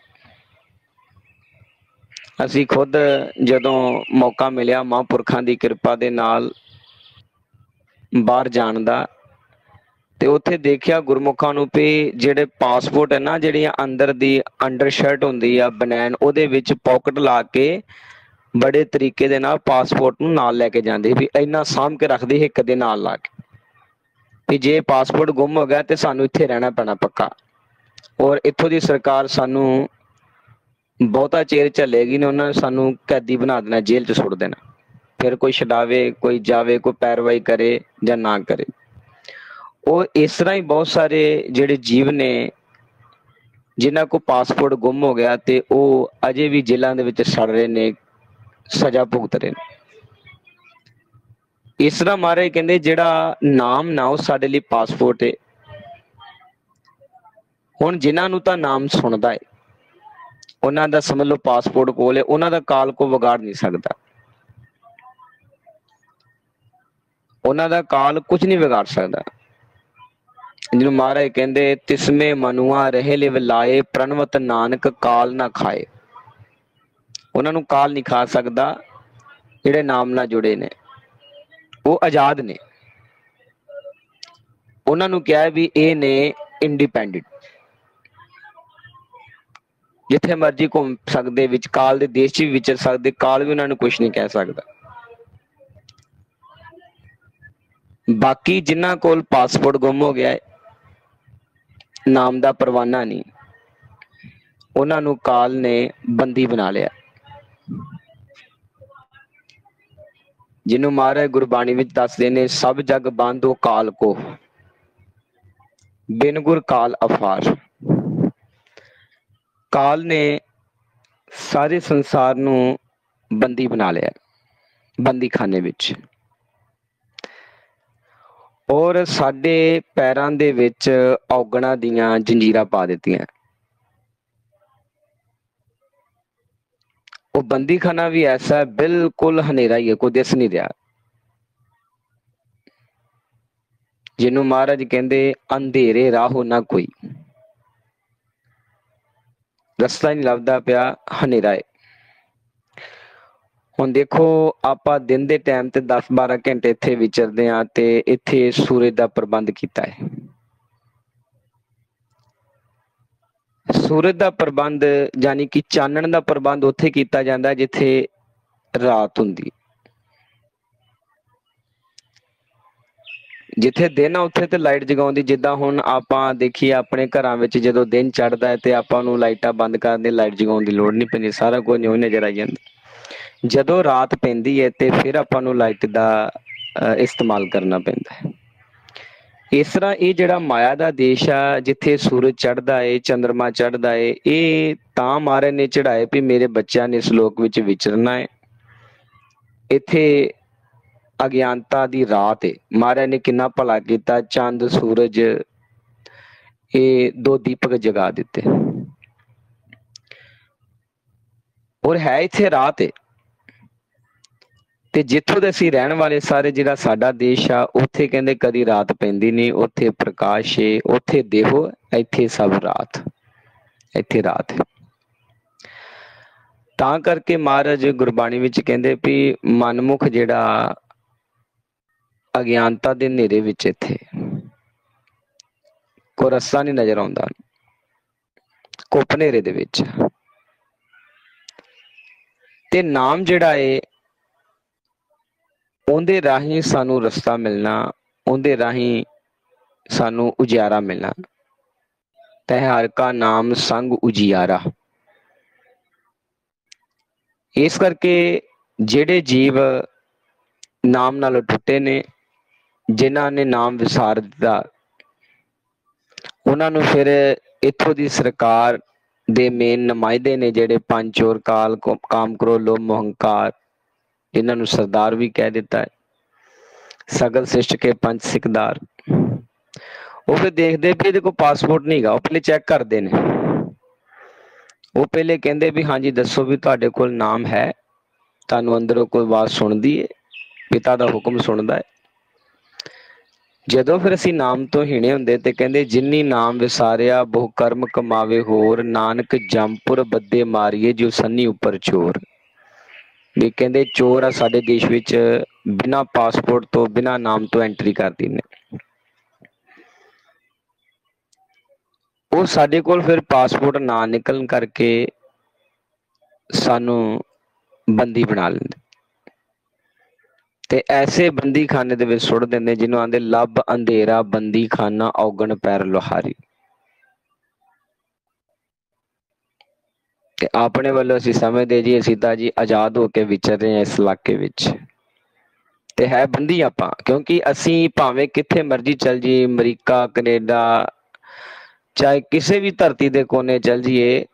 ਅਸੀਂ ਖੁਦ ਜਦੋਂ ਮੌਕਾ ਮਿਲਿਆ ਮਹਾਂਪੁਰਖਾਂ ਦੀ ਕਿਰਪਾ ਦੇ ਨਾਲ ਬਾਹਰ ਜਾਣ ਦਾ, ਤੇ ਉੱਥੇ ਦੇਖਿਆ ਗੁਰਮੁਖਾਂ ਨੂੰ ਵੀ ਜਿਹੜੇ ਪਾਸਪੋਰਟ ਹੈ ਨਾ, ਜਿਹੜੀਆਂ ਅੰਦਰ ਦੀ ਅੰਡਰ ਸ਼ਰਟ ਹੁੰਦੀ ਆ ਬਨੈਨ, ਉਹਦੇ ਵਿੱਚ ਪੌਕਟ ਲਾ ਕੇ ਬੜੇ ਤਰੀਕੇ ਦੇ ਨਾਲ ਪਾਸਪੋਰਟ ਨੂੰ ਨਾਲ ਲੈ ਕੇ ਜਾਂਦੇ ਵੀ ਇੰਨਾ ਸਾਂਭ ਕੇ ਰੱਖਦੇ ਹਿੱਕ ਦੇ ਨਾਲ ਲਾ ਕੇ ਵੀ ਜੇ ਪਾਸਪੋਰਟ ਗੁੰਮ ਹੋ ਗਿਆ ਤੇ ਸਾਨੂੰ ਇੱਥੇ ਰਹਿਣਾ ਪੈਣਾ ਪੱਕਾ। ਔਰ ਇੱਥੋਂ ਦੀ ਸਰਕਾਰ ਸਾਨੂੰ ਬਹੁਤਾ ਚਿਰ ਝੱਲੇਗੀ ਨੇ, ਉਹਨਾਂ ਨੇ ਸਾਨੂੰ ਕੈਦੀ ਬਣਾ ਦੇਣਾ, ਜੇਲ੍ਹ 'ਚ ਸੁੱਟ ਦੇਣਾ, ਫਿਰ ਕੋਈ ਛਡਾਵੇ ਕੋਈ ਜਾਵੇ, ਕੋਈ ਪੈਰਵਾਈ ਕਰੇ ਜਾਂ ਨਾ ਕਰੇ। ਉਹ ਇਸ ਤਰ੍ਹਾਂ ਹੀ ਬਹੁਤ ਸਾਰੇ ਜਿਹੜੇ ਜੀਵ ਨੇ ਜਿਨ੍ਹਾਂ ਕੋਲ ਪਾਸਪੋਰਟ ਗੁੰਮ ਹੋ ਗਿਆ ਤੇ ਉਹ ਅਜੇ ਵੀ ਜੇਲ੍ਹਾਂ ਦੇ ਵਿੱਚ ਸੜ ਰਹੇ ਨੇ, ਸਜ਼ਾ ਭੁਗਤ ਰਹੇ ਨੇ। ਇਸ ਤਰ੍ਹਾਂ ਮਹਾਰਾਜ ਕਹਿੰਦੇ ਜਿਹੜਾ ਨਾਮ ਨਾ ਉਹ ਸਾਡੇ ਲਈ ਪਾਸਪੋਰਟ ਹੈ। ਹੁਣ ਜਿਨ੍ਹਾਂ ਨੂੰ ਤਾਂ ਨਾਮ ਸੁਣਦਾ ਹੈ ਉਹਨਾਂ ਦਾ ਸਮਝ ਲਓ ਪਾਸਪੋਰਟ ਕੋਲ ਹੈ, ਉਹਨਾਂ ਦਾ ਕਾਲ ਕੋ ਵਿਗਾੜ ਨਹੀਂ ਸਕਦਾ, ਉਹਨਾਂ ਦਾ ਕਾਲ ਕੁਝ ਨਹੀਂ ਵਿਗਾੜ ਸਕਦਾ। ਜਿਹਨੂੰ ਮਹਾਰਾਜ ਕਹਿੰਦੇ ਤਿਸਮੇ ਮਨੁਆ ਰਹੇ ਲਿਵ ਲਾਏ ਪ੍ਰਣਵਤ ਨਾਨਕ ਕਾਲ ਨਾ ਖਾਏ। ਉਹਨਾਂ ਨੂੰ ਕਾਲ ਨਹੀਂ ਖਾ ਸਕਦਾ, ਜਿਹੜੇ ਨਾਮ ਨਾਲ ਜੁੜੇ ਨੇ ਉਹ ਆਜ਼ਾਦ ਨੇ। ਉਹਨਾਂ ਨੂੰ ਕਿਹਾ ਵੀ ਇਹ ਨੇ ਇੰਡੀਪੈਂਡੈਂਟ, ਜਿੱਥੇ ਮਰਜ਼ੀ ਘੁੰਮ ਸਕਦੇ, ਵਿੱਚ ਕਾਲ ਦੇ ਦੇਸ਼ 'ਚ ਵੀ ਵਿਚਰ ਸਕਦੇ, ਕਾਲ ਵੀ ਉਹਨਾਂ ਨੂੰ ਕੁਛ ਨਹੀਂ ਕਹਿ ਸਕਦਾ। ਬਾਕੀ ਜਿਨ੍ਹਾਂ ਕੋਲ ਪਾਸਪੋਰਟ ਗੁੰਮ ਹੋ ਗਿਆ ਹੈ, ਨਾਮ ਦਾ ਪਰਵਾਨਾ ਨਹੀਂ, ਉਹਨਾਂ ਨੂੰ ਕਾਲ ਨੇ ਬੰਦੀ ਬਣਾ ਲਿਆ। ਜਿਹਨੂੰ ਮਹਾਰਾਜ ਗੁਰਬਾਣੀ ਵਿੱਚ ਦੱਸਦੇ ਨੇ ਸਭ ਜਗ ਬਾਂਧੋ ਕਾਲ ਕੋ ਬਿਨ ਗੁਰ ਕਾਲ ਅਫਾਰ। ਕਾਲ ਨੇ ਸਾਰੇ ਸੰਸਾਰ ਨੂੰ ਬੰਦੀ ਬਣਾ ਲਿਆ, ਬੰਦੀ ਖਾਨੇ ਵਿੱਚ, ਔਰ ਸਾਡੇ ਪੈਰਾਂ ਦੇ ਵਿੱਚ ਔਗਣਾਂ ਦੀਆਂ ਜੰਜੀਰਾਂ ਪਾ ਦਿੱਤੀਆਂ। ਉਹ ਬੰਦੀਖਾਨਾ ਵੀ ਐਸਾ ਬਿਲਕੁਲ ਹਨੇਰਾ ਹੀ ਹੈ, ਕੋਈ ਦਿਸ ਨਹੀਂ ਰਿਹਾ, ਜਿਹਨੂੰ ਮਹਾਰਾਜ ਕਹਿੰਦੇ ਅੰਧੇਰੇ ਰਾਹੋ ਨਾ ਕੋਈ, ਰਸਤਾ ਨਹੀਂ ਲੱਭਦਾ ਪਿਆ, ਹਨੇਰਾ ਹੈ। ਹੁਣ ਦੇਖੋ ਆਪਾਂ ਦਿਨ ਦੇ ਟਾਈਮ ਤੇ 10-12 ਘੰਟੇ ਇੱਥੇ ਵਿਚਰਦੇ ਹਾਂ ਤੇ ਇੱਥੇ ਸੂਰਜ ਦਾ ਪ੍ਰਬੰਧ ਕੀਤਾ ਹੈ। ਸੂਰਜ ਦਾ ਪ੍ਰਬੰਧ ਯਾਨੀ ਕਿ ਚਾਨਣ ਦਾ ਪ੍ਰਬੰਧ ਉੱਥੇ ਕੀਤਾ ਜਾਂਦਾ ਜਿੱਥੇ ਰਾਤ ਹੁੰਦੀ। ਜਿੱਥੇ ਦਿਨ ਆ ਉੱਥੇ ਤੇ ਲਾਈਟ ਜਗਾਉਂਦੀ। ਜਿੱਦਾਂ ਹੁਣ ਆਪਾਂ ਦੇਖੀਏ ਆਪਣੇ ਘਰਾਂ ਵਿੱਚ ਜਦੋਂ ਦਿਨ ਚੜ੍ਹਦਾ ਹੈ ਤੇ ਆਪਾਂ ਨੂੰ ਲਾਈਟਾਂ ਬੰਦ ਕਰਦੇ, ਲਾਈਟ ਜਗਾਉਣ ਦੀ ਲੋੜ ਨਹੀਂ ਪੈਂਦੀ, ਸਾਰਾ ਕੁਝ ਨਿਉ ਨਜ਼ਰ ਆਈ ਜਾਂਦਾ। ਜਦੋਂ ਰਾਤ ਪੈਂਦੀ ਹੈ ਤੇ ਫਿਰ ਆਪਾਂ ਨੂੰ ਲਾਈਟ ਦਾ ਇਸਤੇਮਾਲ ਕਰਨਾ ਪੈਂਦਾ ਹੈ। ਇਸ ਤਰ੍ਹਾਂ ਇਹ ਜਿਹੜਾ ਮਾਇਆ ਦਾ ਦੇਸ਼ ਆ, ਜਿੱਥੇ ਸੂਰਜ ਚੜ੍ਹਦਾ ਏ, ਚੰਦਰਮਾ ਚੜ੍ਹਦਾ ਏ, ਇਹ ਤਾਂ ਮਹਾਰਾਜ ਨੇ ਚੜਾਏ ਵੀ ਮੇਰੇ ਬੱਚਿਆਂ ਨੇ ਇਸ ਲੋਕ ਵਿੱਚ ਵਿਚਰਨਾ ਹੈ। ਇੱਥੇ ਅਗਿਆਨਤਾ ਦੀ ਰਾਤ ਏ, ਮਹਾਰਾਜ ਨੇ ਕਿੰਨਾ ਭਲਾ ਕੀਤਾ, ਚੰਦ ਸੂਰਜ ਇਹ ਦੋ ਦੀਪਕ ਜਗਾ ਦਿੱਤੇ, ਔਰ ਹੈ ਇੱਥੇ ਰਾਤ ਏ। ਤੇ ਜਿੱਥੋਂ ਦੇ ਅਸੀਂ ਰਹਿਣ ਵਾਲੇ ਸਾਰੇ, ਜਿਹੜਾ ਸਾਡਾ ਦੇਸ਼ ਆ, ਉੱਥੇ ਕਹਿੰਦੇ ਕਦੀ ਰਾਤ ਪੈਂਦੀ ਨਹੀਂ, ਉੱਥੇ ਪ੍ਰਕਾਸ਼ ਏ, ਉੱਥੇ ਦੇਹੋ, ਇੱਥੇ ਸਭ ਰਾਤ, ਇੱਥੇ ਰਾਤ ਹੈ। ਤਾਂ ਕਰਕੇ ਮਹਾਰਾਜ ਗੁਰਬਾਣੀ ਵਿੱਚ ਕਹਿੰਦੇ ਵੀ ਮਨਮੁਖ ਜਿਹੜਾ ਅਗਿਆਨਤਾ ਦੇ ਹਨੇਰੇ ਵਿੱਚ ਇੱਥੇ ਕੋਈ ਰਸਤਾ ਨਹੀਂ ਨਜ਼ਰ ਆਉਂਦਾ, ਘੁੱਪ ਹਨੇਰੇ ਦੇ ਵਿੱਚ। ਤੇ ਨਾਮ ਜਿਹੜਾ ਏ ਉਹਦੇ ਰਾਹੀਂ ਸਾਨੂੰ ਰਸਤਾ ਮਿਲਣਾ, ਉਹਦੇ ਰਾਹੀਂ ਸਾਨੂੰ ਉਜਿਆਰਾ ਮਿਲਣਾ। ਤੈ ਹਰਿ ਕਾ ਨਾਮ ਸੰਗ ਉਜਿਆਰਾ। ਇਸ ਕਰਕੇ ਜਿਹੜੇ ਜੀਵ ਨਾਮ ਨਾਲ ਟੁੱਟੇ ਨੇ, ਜਿਨ੍ਹਾਂ ਨੇ ਨਾਮ ਵਿਸਾਰ ਦਿੱਤਾ, ਉਹਨਾਂ ਨੂੰ ਫਿਰ ਇੱਥੋਂ ਦੀ ਸਰਕਾਰ ਦੇ ਮੇਨ ਨੁਮਾਇੰਦੇ ਨੇ ਜਿਹੜੇ ਪੰਜ ਚੋਰ ਕਾਲ ਕਾਮ ਕ੍ਰੋਧ ਲੋਭ ਮੋਹ ਹੰਕਾਰ, ਇਹਨਾਂ ਨੂੰ ਸਰਦਾਰ ਵੀ ਕਹਿ ਦਿੱਤਾ ਹੈ, ਸਗਲ ਸਿਸ਼ਟ ਕੇ ਪੰਜ ਸਿਕਦਾਰ। ਉਹ ਫਿਰ ਦੇਖਦੇ ਵੀ ਇਹਦੇ ਕੋਲ ਪਾਸਪੋਰਟ ਨਹੀਂ ਗਾ, ਉਹ ਪਹਿਲੇ ਚੈੱਕ ਕਰਦੇ ਨੇ। ਉਹ ਪਹਿਲੇ ਕਹਿੰਦੇ ਵੀ ਹਾਂਜੀ ਦੱਸੋ ਵੀ ਤੁਹਾਡੇ ਕੋਲ ਨਾਮ ਹੈ, ਤੁਹਾਨੂੰ ਅੰਦਰੋਂ ਕੋਈ ਆਵਾਜ਼ ਸੁਣਦੀ ਹੈ, ਪਿਤਾ ਦਾ ਹੁਕਮ ਸੁਣਦਾ ਹੈ। ਜਦੋਂ ਫਿਰ ਅਸੀਂ ਨਾਮ ਤੋਂ ਹੀਣੇ ਹੁੰਦੇ ਤੇ ਕਹਿੰਦੇ ਜਿਨੀ ਨਾਮ ਵਿਸਾਰਿਆ ਬਹੁ ਕਰਮ ਕਮਾਵੇ ਹੋਰ, ਨਾਨਕ ਜੰਮਪੁਰ ਬੱਦੇ ਮਾਰੀਏ ਜੋ ਸੰਨੀ ਉੱਪਰ ਚੋਰ। ਵੀ ਕਹਿੰਦੇ ਚੋਰ ਆ ਸਾਡੇ ਦੇਸ਼ ਵਿੱਚ ਬਿਨਾਂ ਪਾਸਪੋਰਟ ਤੋਂ ਬਿਨਾਂ ਨਾਮ ਤੋਂ ਐਂਟਰੀ ਕਰਦੀ ਨੇ। ਉਹ ਸਾਡੇ ਕੋਲ ਫਿਰ ਪਾਸਪੋਰਟ ਨਾ ਨਿਕਲਣ ਕਰਕੇ ਸਾਨੂੰ ਬੰਦੀ ਬਣਾ ਲੈਂਦੇ ਤੇ ਐਸੇ ਬੰਦੀ ਖਾਨੇ ਦੇ ਵਿੱਚ ਸੁੱਟ ਦਿੰਦੇ ਜਿਹਨੂੰ ਆਂਦੇ ਲੱਭ ਅੰਧੇਰਾ ਬੰਦੀ ਖਾਨਾ ਔਗਣ ਪੈਰ ਲੋਹਾਰੀ। ਤੇ ਆਪਣੇ ਵੱਲੋਂ ਅਸੀਂ ਸਮਝਦੇ ਜੀ ਅਸੀਂ ਤਾਂ ਜੀ ਆਜ਼ਾਦ ਹੋ ਕੇ ਵਿਚਰ ਰਹੇ ਹਾਂ ਇਸ ਇਲਾਕੇ ਵਿੱਚ, ਤੇ ਹੈ ਬੰਦੀ ਆਪਾਂ, ਕਿਉਂਕਿ ਅਸੀਂ ਭਾਵੇਂ ਕਿੱਥੇ ਮਰਜ਼ੀ ਚੱਲ ਜਾਈਏ, ਅਮਰੀਕਾ ਕਨੇਡਾ ਚਾਹੇ ਕਿਸੇ ਵੀ ਧਰਤੀ ਦੇ ਕੋਨੇ ਚੱਲ ਜਾਈਏ,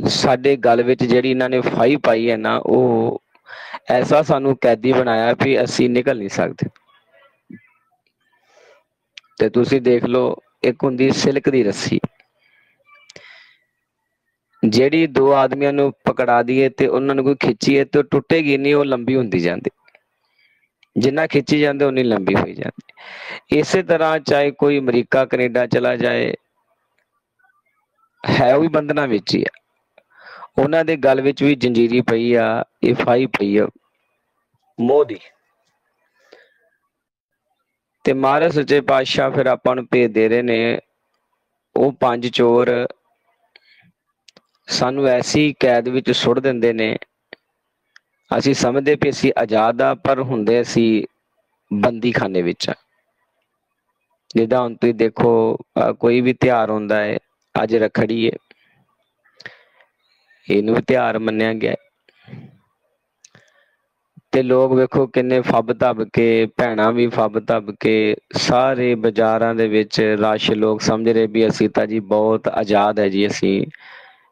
ਸਾਡੇ ਗਲ ਵਿੱਚ ਜਿਹੜੀ ਇਹਨਾਂ ਨੇ ਫਾਈ ਪਾਈ ਹੈ ਨਾ, ਉਹ ਐਸਾ ਸਾਨੂੰ ਕੈਦੀ ਬਣਾਇਆ ਵੀ ਅਸੀਂ ਨਿਕਲ ਨਹੀਂ ਸਕਦੇ। ਤੇ ਤੁਸੀਂ ਦੇਖ ਲਓ, ਇੱਕ ਹੁੰਦੀ ਸਿਲਕ ਦੀ ਰੱਸੀ, ਜਿਹੜੀ ਦੋ ਆਦਮੀਆਂ ਨੂੰ ਪਕੜਾ ਦਈਏ ਤੇ ਉਹਨਾਂ ਨੂੰ ਕੋਈ ਖਿੱਚੀਏ ਤੇ ਉਹ ਟੁੱਟੇਗੀ ਨਹੀਂ, ਉਹ ਲੰਬੀ ਹੁੰਦੀ ਜਾਂਦੀ, ਜਿੰਨਾ ਖਿੱਚੀ ਜਾਂਦੇ ਉਨੀ ਲੰਬੀ ਹੋਈ ਜਾਂਦੀ। ਇਸੇ ਤਰ੍ਹਾਂ ਚਾਹੇ ਕੋਈ ਅਮਰੀਕਾ ਕਨੇਡਾ ਚਲਾ ਜਾਏ, ਹੈ ਉਹ ਵੀ ਬੰਧਨਾਂ ਵਿੱਚ ਹੀ ਆ, ਉਹਨਾਂ ਦੇ ਗਲ ਵਿੱਚ ਵੀ ਜੰਜੀਰੀ ਪਈ ਆ, ਇਹ ਫਾਈ ਪਈ ਆ ਮੋਹ ਦੀ। ਤੇ ਮਹਾਰਾਜ ਸੱਚੇ ਪਾਤਸ਼ਾਹ ਫਿਰ ਆਪਾਂ ਨੂੰ ਭੇਜ ਦੇ ਰਹੇ ਨੇ, ਉਹ ਪੰਜ ਚੋਰ ਸਾਨੂੰ ਐਸੀ ਕੈਦ ਵਿੱਚ ਸੁੱਟ ਦਿੰਦੇ ਨੇ, ਅਸੀਂ ਸਮਝਦੇ ਵੀ ਅਸੀਂ ਆਜ਼ਾਦ ਆ, ਪਰ ਹੁੰਦੇ ਅਸੀਂ ਬੰਦੀ ਖਾਨੇ ਵਿੱਚ ਆ। ਜਿੱਦਾਂ ਹੁਣ ਤੁਸੀਂ ਦੇਖੋ ਕੋਈ ਵੀ ਤਿਉਹਾਰ ਹੁੰਦਾ ਹੈ, ਅੱਜ ਰੱਖੜੀ ਹੈ, ਇਹਨੂੰ ਵੀ ਤਿਉਹਾਰ ਮੰਨਿਆ ਗਿਆ ਤੇ ਲੋਕ ਵੇਖੋ ਕਿੰਨੇ ਫੱਬ ਧੱਬ ਕੇ, ਭੈਣਾਂ ਵੀ ਫੱਬ ਧੱਬ ਕੇ, ਸਾਰੇ ਬਾਜ਼ਾਰਾਂ ਦੇ ਵਿੱਚ ਰਸ਼, ਲੋਕ ਸਮਝ ਰਹੇ ਵੀ ਅਸੀਂ ਤਾਂ ਜੀ ਬਹੁਤ ਆਜ਼ਾਦ ਹੈ ਜੀ, ਅਸੀਂ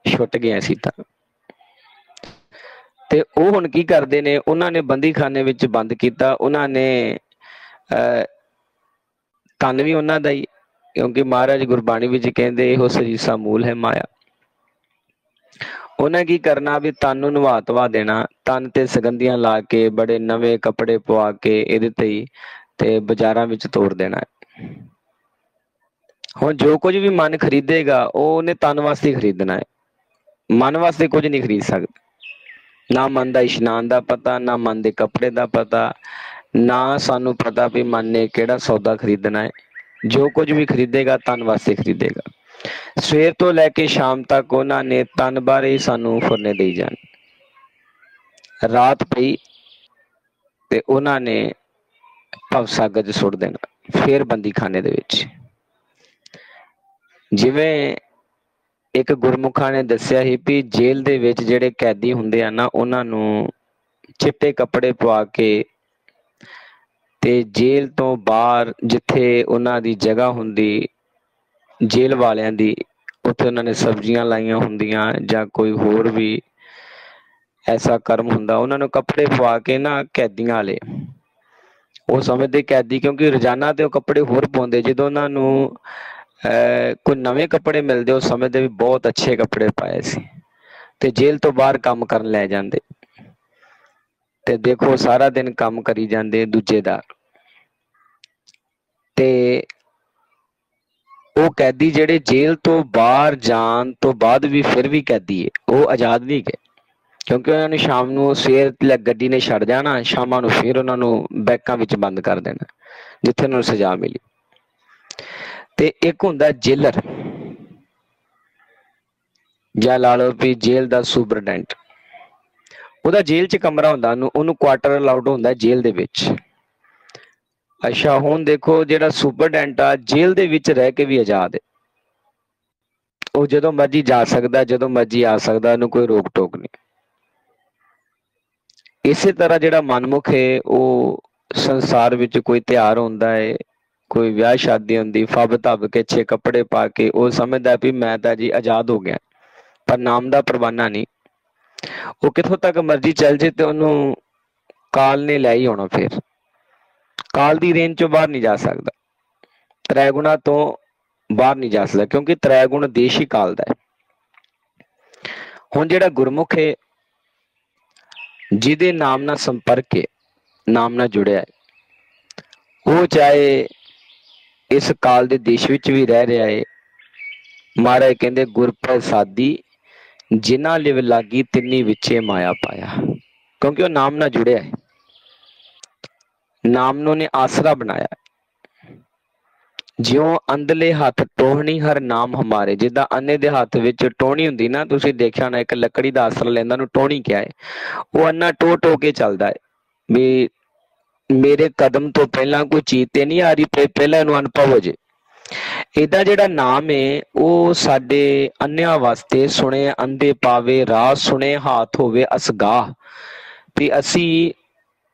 ਛੁੱਟ ਗਏ ਅਸੀਂ ਤਾਂ। ਤੇ ਉਹ ਹੁਣ ਕੀ ਕਰਦੇ ਨੇ, ਉਹਨਾਂ ਨੇ ਬੰਦੀ ਖਾਨੇ ਵਿੱਚ ਬੰਦ ਕੀਤਾ, ਉਹਨਾਂ ਨੇ ਤਨ ਵੀ ਉਹਨਾਂ ਦਾ ਹੀ, ਕਿਉਂਕਿ ਮਹਾਰਾਜ ਗੁਰਬਾਣੀ ਵਿੱਚ ਕਹਿੰਦੇ ਇਹੋ ਸਰੀਸਾ ਮੂਲ ਹੈ ਮਾਇਆ। ਉਹਨੇ ਕੀ ਕਰਨਾ ਵੀ ਤਨ ਨੂੰ ਨਵਾ ਧਵਾ ਦੇਣਾ, ਤਨ ਤੇ ਸੁਗੰਧੀਆਂ ਲਾ ਕੇ, ਬੜੇ ਨਵੇਂ ਕੱਪੜੇ ਪਵਾ ਕੇ ਇਹਦੇ ਤੇ ਹੀ ਤੇ ਬਾਜ਼ਾਰਾਂ ਵਿੱਚ ਤੋੜ ਦੇਣਾ। ਹੁਣ ਜੋ ਕੁਝ ਵੀ ਮਨ ਖਰੀਦੇਗਾ ਉਹ ਉਹਨੇ ਤਨ ਵਾਸਤੇ ਖਰੀਦਣਾ ਹੈ, ਮਨ ਵਾਸਤੇ ਕੁਝ ਨਹੀਂ ਖਰੀਦ ਸਕਦਾ। ਨਾ ਮਨ ਦਾ ਇਸ਼ਨਾਨ ਦਾ ਪਤਾ, ਨਾ ਮਨ ਦੇ ਕੱਪੜੇ ਦਾ ਪਤਾ, ਨਾ ਸਾਨੂੰ ਪਤਾ ਵੀ ਮਨ ਨੇ ਕਿਹੜਾ ਸੌਦਾ ਖਰੀਦਣਾ ਹੈ। ਜੋ ਕੁਝ ਵੀ ਖਰੀਦੇਗਾ ਤਨ ਵਾਸਤੇ ਖਰੀਦੇਗਾ। ਸਵੇਰ ਤੋਂ ਲੈ ਕੇ ਸ਼ਾਮ ਤੱਕ ਉਹਨਾਂ ਨੇ ਤਨ ਬਾਰੇ ਹੀ ਸਾਨੂੰ ਫੁਰਨੇ ਦੇਈ ਜਾਣੇ। ਰਾਤ ਪਈ ਤੇ ਉਹਨਾਂ ਨੇ ਭਵਸਾਗਰ 'ਚ ਸੁੱਟ ਦੇਣਾ, ਫੇਰ ਬੰਦੀ ਖਾਨੇ ਦੇ ਵਿੱਚ। ਜਿਵੇਂ ਇੱਕ ਗੁਰਮੁਖਾਂ ਨੇ ਦੱਸਿਆ ਸੀ ਵੀ ਜੇਲ੍ਹ ਦੇ ਵਿੱਚ ਜਿਹੜੇ ਕੈਦੀ ਹੁੰਦੇ ਆ ਨਾ, ਉਹਨਾਂ ਨੂੰ ਚਿੱਟੇ ਕੱਪੜੇ ਪਵਾ ਕੇ ਤੇ ਜੇਲ੍ਹ ਤੋਂ ਬਾਹਰ ਜਿੱਥੇ ਉਹਨਾਂ ਦੀ ਜਗ੍ਹਾ ਹੁੰਦੀ ਜੇਲ੍ਹ ਵਾਲਿਆਂ ਦੀ, ਉੱਥੇ ਉਹਨਾਂ ਨੇ ਸਬਜ਼ੀਆਂ ਲਾਈਆਂ ਹੁੰਦੀਆਂ ਜਾਂ ਕੋਈ ਹੋਰ ਵੀ ਐਸਾ ਕਰਮ ਹੁੰਦਾ, ਉਹਨਾਂ ਨੂੰ ਕੱਪੜੇ ਪਵਾ ਕੇ ਨਾ ਕੈਦੀਆਂ ਵਾਲੇ, ਉਹ ਸਮਝਦੇ ਕੈਦੀ, ਕਿਉਂਕਿ ਰੋਜ਼ਾਨਾ ਤੇ ਉਹ ਕੱਪੜੇ ਹੋਰ ਪਾਉਂਦੇ, ਜਦੋਂ ਉਹਨਾਂ ਨੂੰ ਕੋਈ ਨਵੇਂ ਕੱਪੜੇ ਮਿਲਦੇ ਉਹ ਸਮਝਦੇ ਵੀ ਬਹੁਤ ਅੱਛੇ ਕੱਪੜੇ ਪਾਏ ਸੀ, ਤੇ ਜੇਲ੍ਹ ਤੋਂ ਬਾਹਰ ਕੰਮ ਕਰਨ ਲੈ ਜਾਂਦੇ। ਤੇ ਦੇਖੋ ਸਾਰਾ ਦਿਨ ਕੰਮ ਕਰੀ ਜਾਂਦੇ ਦੂਜੇ ਦਾ, ਤੇ ਉਹ ਕੈਦੀ ਜਿਹੜੇ ਜੇਲ੍ਹ ਤੋਂ ਬਾਹਰ ਜਾਣ ਤੋਂ ਬਾਅਦ ਵੀ ਫਿਰ ਵੀ ਕੈਦੀ ਹੈ, ਉਹ ਆਜ਼ਾਦ ਨਹੀਂ ਗਏ, ਕਿਉਂਕਿ ਉਹਨਾਂ ਨੂੰ ਸ਼ਾਮ ਨੂੰ ਸਵੇਰ ਗੱਡੀ ਨੇ ਛੱਡ ਜਾਣਾ, ਸ਼ਾਮਾਂ ਨੂੰ ਫਿਰ ਉਹਨਾਂ ਨੂੰ ਬੈਕਾਂ ਵਿੱਚ ਬੰਦ ਕਰ ਦੇਣਾ ਜਿੱਥੇ ਉਹਨਾਂ ਨੂੰ ਸਜ਼ਾ ਮਿਲੀ। ਤੇ ਇੱਕ ਹੁੰਦਾ ਜੇਲਰ, ਜਾਂ ਲਾ ਲਓ ਵੀ ਜੇਲ੍ਹ ਦਾ ਸੁਪਰਡੈਂਟ, ਉਹਦਾ ਜੇਲ੍ਹ 'ਚ ਕਮਰਾ ਹੁੰਦਾ, ਉਹਨੂੰ ਕੁਆਟਰ ਅਲਾਉਡ ਹੁੰਦਾ ਜੇਲ੍ਹ ਦੇ ਵਿੱਚ। ਅੱਛਾ ਹੁਣ ਦੇਖੋ ਜਿਹੜਾ ਸੁਪਰਡੈਂਟ ਆ ਜੇਲ੍ਹ ਦੇ ਵਿੱਚ ਰਹਿ ਕੇ ਵੀ ਆਜ਼ਾਦ ਹੈ, ਉਹ ਜਦੋਂ ਮਰਜੀ ਜਾ ਸਕਦਾ, ਜਦੋਂ ਮਰਜੀ ਆ ਸਕਦਾ, ਉਹਨੂੰ ਕੋਈ ਰੋਕ ਟੋਕ ਨਹੀਂ। ਇਸੇ ਤਰ੍ਹਾਂ ਜਿਹੜਾ ਮਨਮੁਖ ਹੈ ਉਹ ਸੰਸਾਰ ਵਿੱਚ ਕੋਈ ਤਿਉਹਾਰ ਹੁੰਦਾ ਹੈ, ਕੋਈ ਵਿਆਹ ਸ਼ਾਦੀ ਹੁੰਦੀ, ਫੱਬ ਧੱਬ ਕੇ ਅੱਛੇ ਕੱਪੜੇ ਪਾ ਕੇ ਉਹ ਸਮਝਦਾ ਵੀ ਮੈਂ ਤਾਂ ਜੀ ਆਜ਼ਾਦ ਹੋ ਗਿਆ, ਪਰ ਨਾਮ ਦਾ ਪਰਵਾਨਾ ਨਹੀਂ। ਉਹ ਕਿੱਥੋਂ ਤੱਕ ਮਰਜ਼ੀ ਚੱਲ ਜੇ ਤੇ ਉਹਨੂੰ ਕਾਲ ਨੇ ਲੈ ਹੀ ਆਉਣਾ, ਫਿਰ ਕਾਲ ਦੀ ਰੇਂਜ ਚੋਂ ਬਾਹਰ ਨਹੀਂ ਜਾ ਸਕਦਾ, ਤ੍ਰੈਗੁਣਾ ਤੋਂ ਬਾਹਰ ਨਹੀਂ ਜਾ ਸਕਦਾ, ਕਿਉਂਕਿ ਤ੍ਰੈਗੁਣ ਦੇਸ਼ ਹੀ ਕਾਲ ਦਾ ਹੈ। ਹੁਣ ਜਿਹੜਾ ਗੁਰਮੁਖ ਹੈ, ਜਿਹਦੇ ਨਾਮ ਨਾਲ ਸੰਪਰਕ ਹੈ, ਨਾਮ ਨਾਲ ਜੁੜਿਆ ਹੈ, ਉਹ ਚਾਹੇ इस काल दे देश विच भी रह रहा है। महाराज कहते गुर प्रसादी जिन्हां लिव लागी तिन्नी विचे माया पाया, क्योंकि वो नाम ना जुड़िया है, नाम ने उन्हें आसरा बनाया। ज्यों अंधले हथ टोहनी हर नाम हमारे, जिदा अन्ने दे हथ विच टोहनी हुंदी ना, तुसीं देखिया ना, एक लकड़ी दा आसरा लैंदा, उहनूं टोहनी क्या है, वो अन्ना टो टो के चलदा है भी मेरे कदम तो पहला कोई चीज ते नहीं आ रही, पहला इहनूं अनुभव हो जे। ਇਹਦਾ ਜਿਹੜਾ ਨਾਮ ਹੈ ਉਹ ਸਾਡੇ ਅੰਨਿਆਂ ਵਾਸਤੇ ਸੁਣੇ ਅੰਧੇ ਪਾਵੇ ਰਾਹ, ਸੁਣੇ ਹਾਥ ਹੋਵੇ ਅਸਗਾਹ। ਵੀ ਅਸੀਂ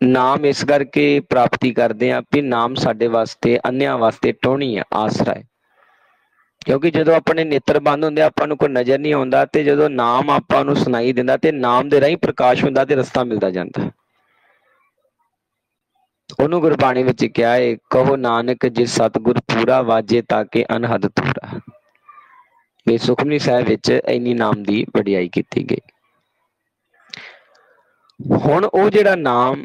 ਨਾਮ ਇਸ ਕਰਕੇ ਪ੍ਰਾਪਤੀ ਕਰਦੇ ਹਾਂ ਵੀ ਨਾਮ ਸਾਡੇ ਵਾਸਤੇ ਅੰਨਿਆਂ ਵਾਸਤੇ ਟੋਹਣੀ ਹੈ, ਆਸਰਾ ਹੈ। ਕਿਉਂਕਿ ਜਦੋਂ ਆਪਣੇ ਨੇਤਰ ਬੰਦ ਹੁੰਦੇ ਆਪਾਂ ਨੂੰ ਕੋਈ ਨਜ਼ਰ ਨਹੀਂ ਆਉਂਦਾ, ਤੇ ਜਦੋਂ ਨਾਮ ਆਪਾਂ ਨੂੰ ਸੁਣਾਈ ਦਿੰਦਾ ਤੇ ਨਾਮ ਦੇ ਰਾਹੀਂ ਪ੍ਰਕਾਸ਼ ਹੁੰਦਾ ਤੇ ਰਸਤਾ ਮਿਲਦਾ ਜਾਂਦਾ। ਉਹਨੂੰ ਗੁਰਬਾਣੀ ਵਿੱਚ ਕਿਹਾ ਹੈ, ਕਹੋ ਨਾਨਕ ਜਿਸ ਸਤਿਗੁਰ ਪੂਰਾ ਵਾਜੇ ਤਾਂ ਕਿ ਅਨਹਦ ਤੂਰਾ। ਵੀ ਸੁਖਮਨੀ ਸਾਹਿਬ ਵਿੱਚ ਇੰਨੀ ਨਾਮ ਦੀ ਵਡਿਆਈ ਕੀਤੀ ਗਈ। ਹੁਣ ਉਹ ਜਿਹੜਾ ਨਾਮ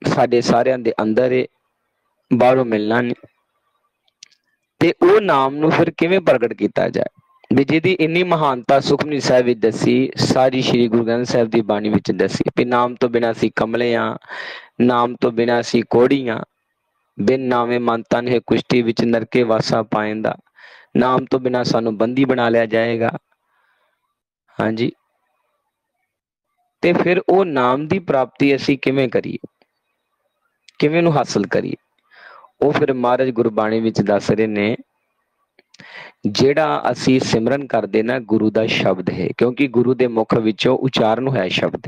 ਸਾਡੇ ਸਾਰਿਆਂ ਦੇ ਅੰਦਰ ਹੈ, ਬਾਹਰੋਂ ਮਿਲਣਾ ਨਹੀਂ, ਤੇ ਉਹ ਨਾਮ ਨੂੰ ਫਿਰ ਕਿਵੇਂ ਪ੍ਰਗਟ ਕੀਤਾ ਜਾਏ। ਵੀ ਜਿਹਦੀ ਇੰਨੀ ਮਹਾਨਤਾ ਸੁਖਮਨੀ ਸਾਹਿਬ ਵਿੱਚ ਦੱਸੀ, ਸਾਰੀ ਸ੍ਰੀ ਗੁਰੂ ਗ੍ਰੰਥ ਸਾਹਿਬ ਦੀ ਬਾਣੀ ਵਿੱਚ ਦੱਸੀ ਵੀ ਨਾਮ ਤੋਂ ਬਿਨਾਂ ਅਸੀਂ ਕਮਲੇ ਹਾਂ, ਨਾਮ ਤੋਂ ਬਿਨਾਂ ਅਸੀਂ ਕੋੜੀਆਂ, ਬਿਨ ਨਾਵੇਂ ਮਨ ਤਨ ਹੈ ਕੁਸ਼ਤੀ ਵਿੱਚ ਨਰਕੇ ਵਾਸਾ ਪਾਇੰਦਾ, ਨਾਮ ਤੋਂ ਬਿਨਾਂ ਸਾਨੂੰ ਬੰਦੀ ਬਣਾ ਲਿਆ ਜਾਏਗਾ। ਹਾਂਜੀ, ਤੇ ਫਿਰ ਉਹ ਨਾਮ ਦੀ ਪ੍ਰਾਪਤੀ ਅਸੀਂ ਕਿਵੇਂ ਕਰੀਏ, ਕਿਵੇਂ ਨੂੰ ਹਾਸਲ ਕਰੀਏ, ਉਹ ਫਿਰ ਮਹਾਰਾਜ ਗੁਰਬਾਣੀ ਵਿੱਚ ਦੱਸ ਰਹੇ ਨੇ। ਜਿਹੜਾ ਅਸੀਂ ਸਿਮਰਨ ਕਰਦੇ ਨਾ, ਗੁਰੂ ਦਾ ਸ਼ਬਦ ਹੈ, ਕਿਉਂਕਿ ਗੁਰੂ ਦੇ ਮੁਖ ਵਿੱਚੋਂ ਉਚਾਰਨ ਹੋਇਆ ਸ਼ਬਦ,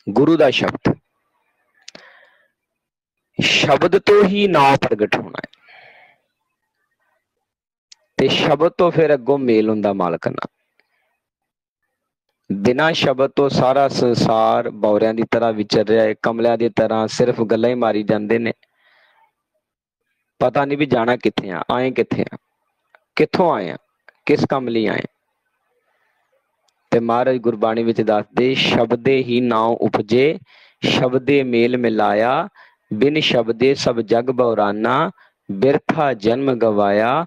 ਗੁਰੂ ਦਾ ਸ਼ਬਦ, ਸ਼ਬਦ ਤੋਂ ਹੀ ਨਾਮ ਪ੍ਰਗਟ ਹੋਣਾ ਹੈ, ਤੇ ਸ਼ਬਦ ਤੋਂ ਫਿਰ ਅੱਗੋਂ ਮੇਲ ਹੁੰਦਾ ਮਾਲਕ ਨਾਲ। ਬਿਨਾਂ ਸ਼ਬਦ ਤੋਂ ਸਾਰਾ ਸੰਸਾਰ ਬੌਰਿਆਂ ਦੀ ਤਰ੍ਹਾਂ ਵਿਚਰ ਰਿਹਾ ਹੈ, ਕਮਲਿਆਂ ਦੀ ਤਰ੍ਹਾਂ ਸਿਰਫ ਗੱਲਾਂ ਹੀ ਮਾਰੀ ਜਾਂਦੇ ਨੇ, ਪਤਾ ਨਹੀਂ ਵੀ ਜਾਣਾ ਕਿੱਥੇ ਆ, ਆਏ ਕਿੱਥੇ ਆ, ਕਿੱਥੋਂ ਆਏ ਆ, ਕਿਸ ਕੰਮ ਲਈ ਆਏ। ਤੇ ਮਹਾਰਾਜ ਗੁਰਬਾਣੀ ਵਿੱਚ ਦੱਸਦੇ, ਸ਼ਬਦੇ ਹੀ ਨਾਉ ਉਪਜੇ ਸ਼ਬਦੇ ਮੇਲ ਮਿਲਾਇਆ, ਬਿਨ ਸ਼ਬਦੇ ਸਭ ਜਗ ਬਉਰਾਨਾ, ਬਿਰਥਾ ਜਨਮ ਗਵਾਇਆ,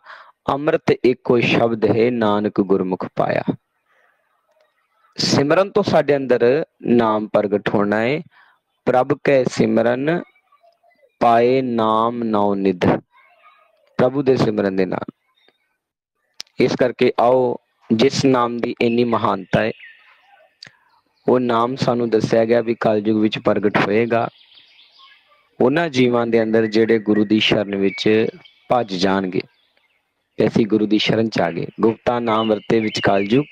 ਅੰਮ੍ਰਿਤ ਇੱਕੋ ਸ਼ਬਦ ਹੈ ਨਾਨਕ ਗੁਰਮੁਖ ਪਾਇਆ। ਸਿਮਰਨ ਤੋਂ ਸਾਡੇ ਅੰਦਰ ਨਾਮ ਪ੍ਰਗਟ ਹੋਣਾ ਹੈ। ਪ੍ਰਭ ਕੈ ਸਿਮਰਨ ਪਾਏ ਨਾਮ ਨੌ ਨਿਧ, ਪ੍ਰਭੂ ਦੇ ਸਿਮਰਨ ਦੇ ਨਾਲ। ਇਸ ਕਰਕੇ ਆਓ, ਜਿਸ ਨਾਮ ਦੀ ਇੰਨੀ ਮਹਾਨਤਾ ਹੈ, ਉਹ ਨਾਮ ਸਾਨੂੰ ਦੱਸਿਆ ਗਿਆ ਵੀ ਕਲਯੁਗ ਵਿੱਚ ਪ੍ਰਗਟ ਹੋਏਗਾ। ਉਹਨਾਂ ਜੀਵਾਂ ਦੇ ਅੰਦਰ ਜਿਹੜੇ ਗੁਰੂ ਦੀ ਸ਼ਰਨ ਵਿੱਚ ਭੱਜ ਜਾਣਗੇ, ਤੇ ਅਸੀਂ ਗੁਰੂ ਦੀ ਸ਼ਰਨ ਚ ਆ ਗਏ। ਗੁਪਤਾ ਨਾਮ ਵਰਤੇ ਵਿੱਚ ਕਲਯੁਗ,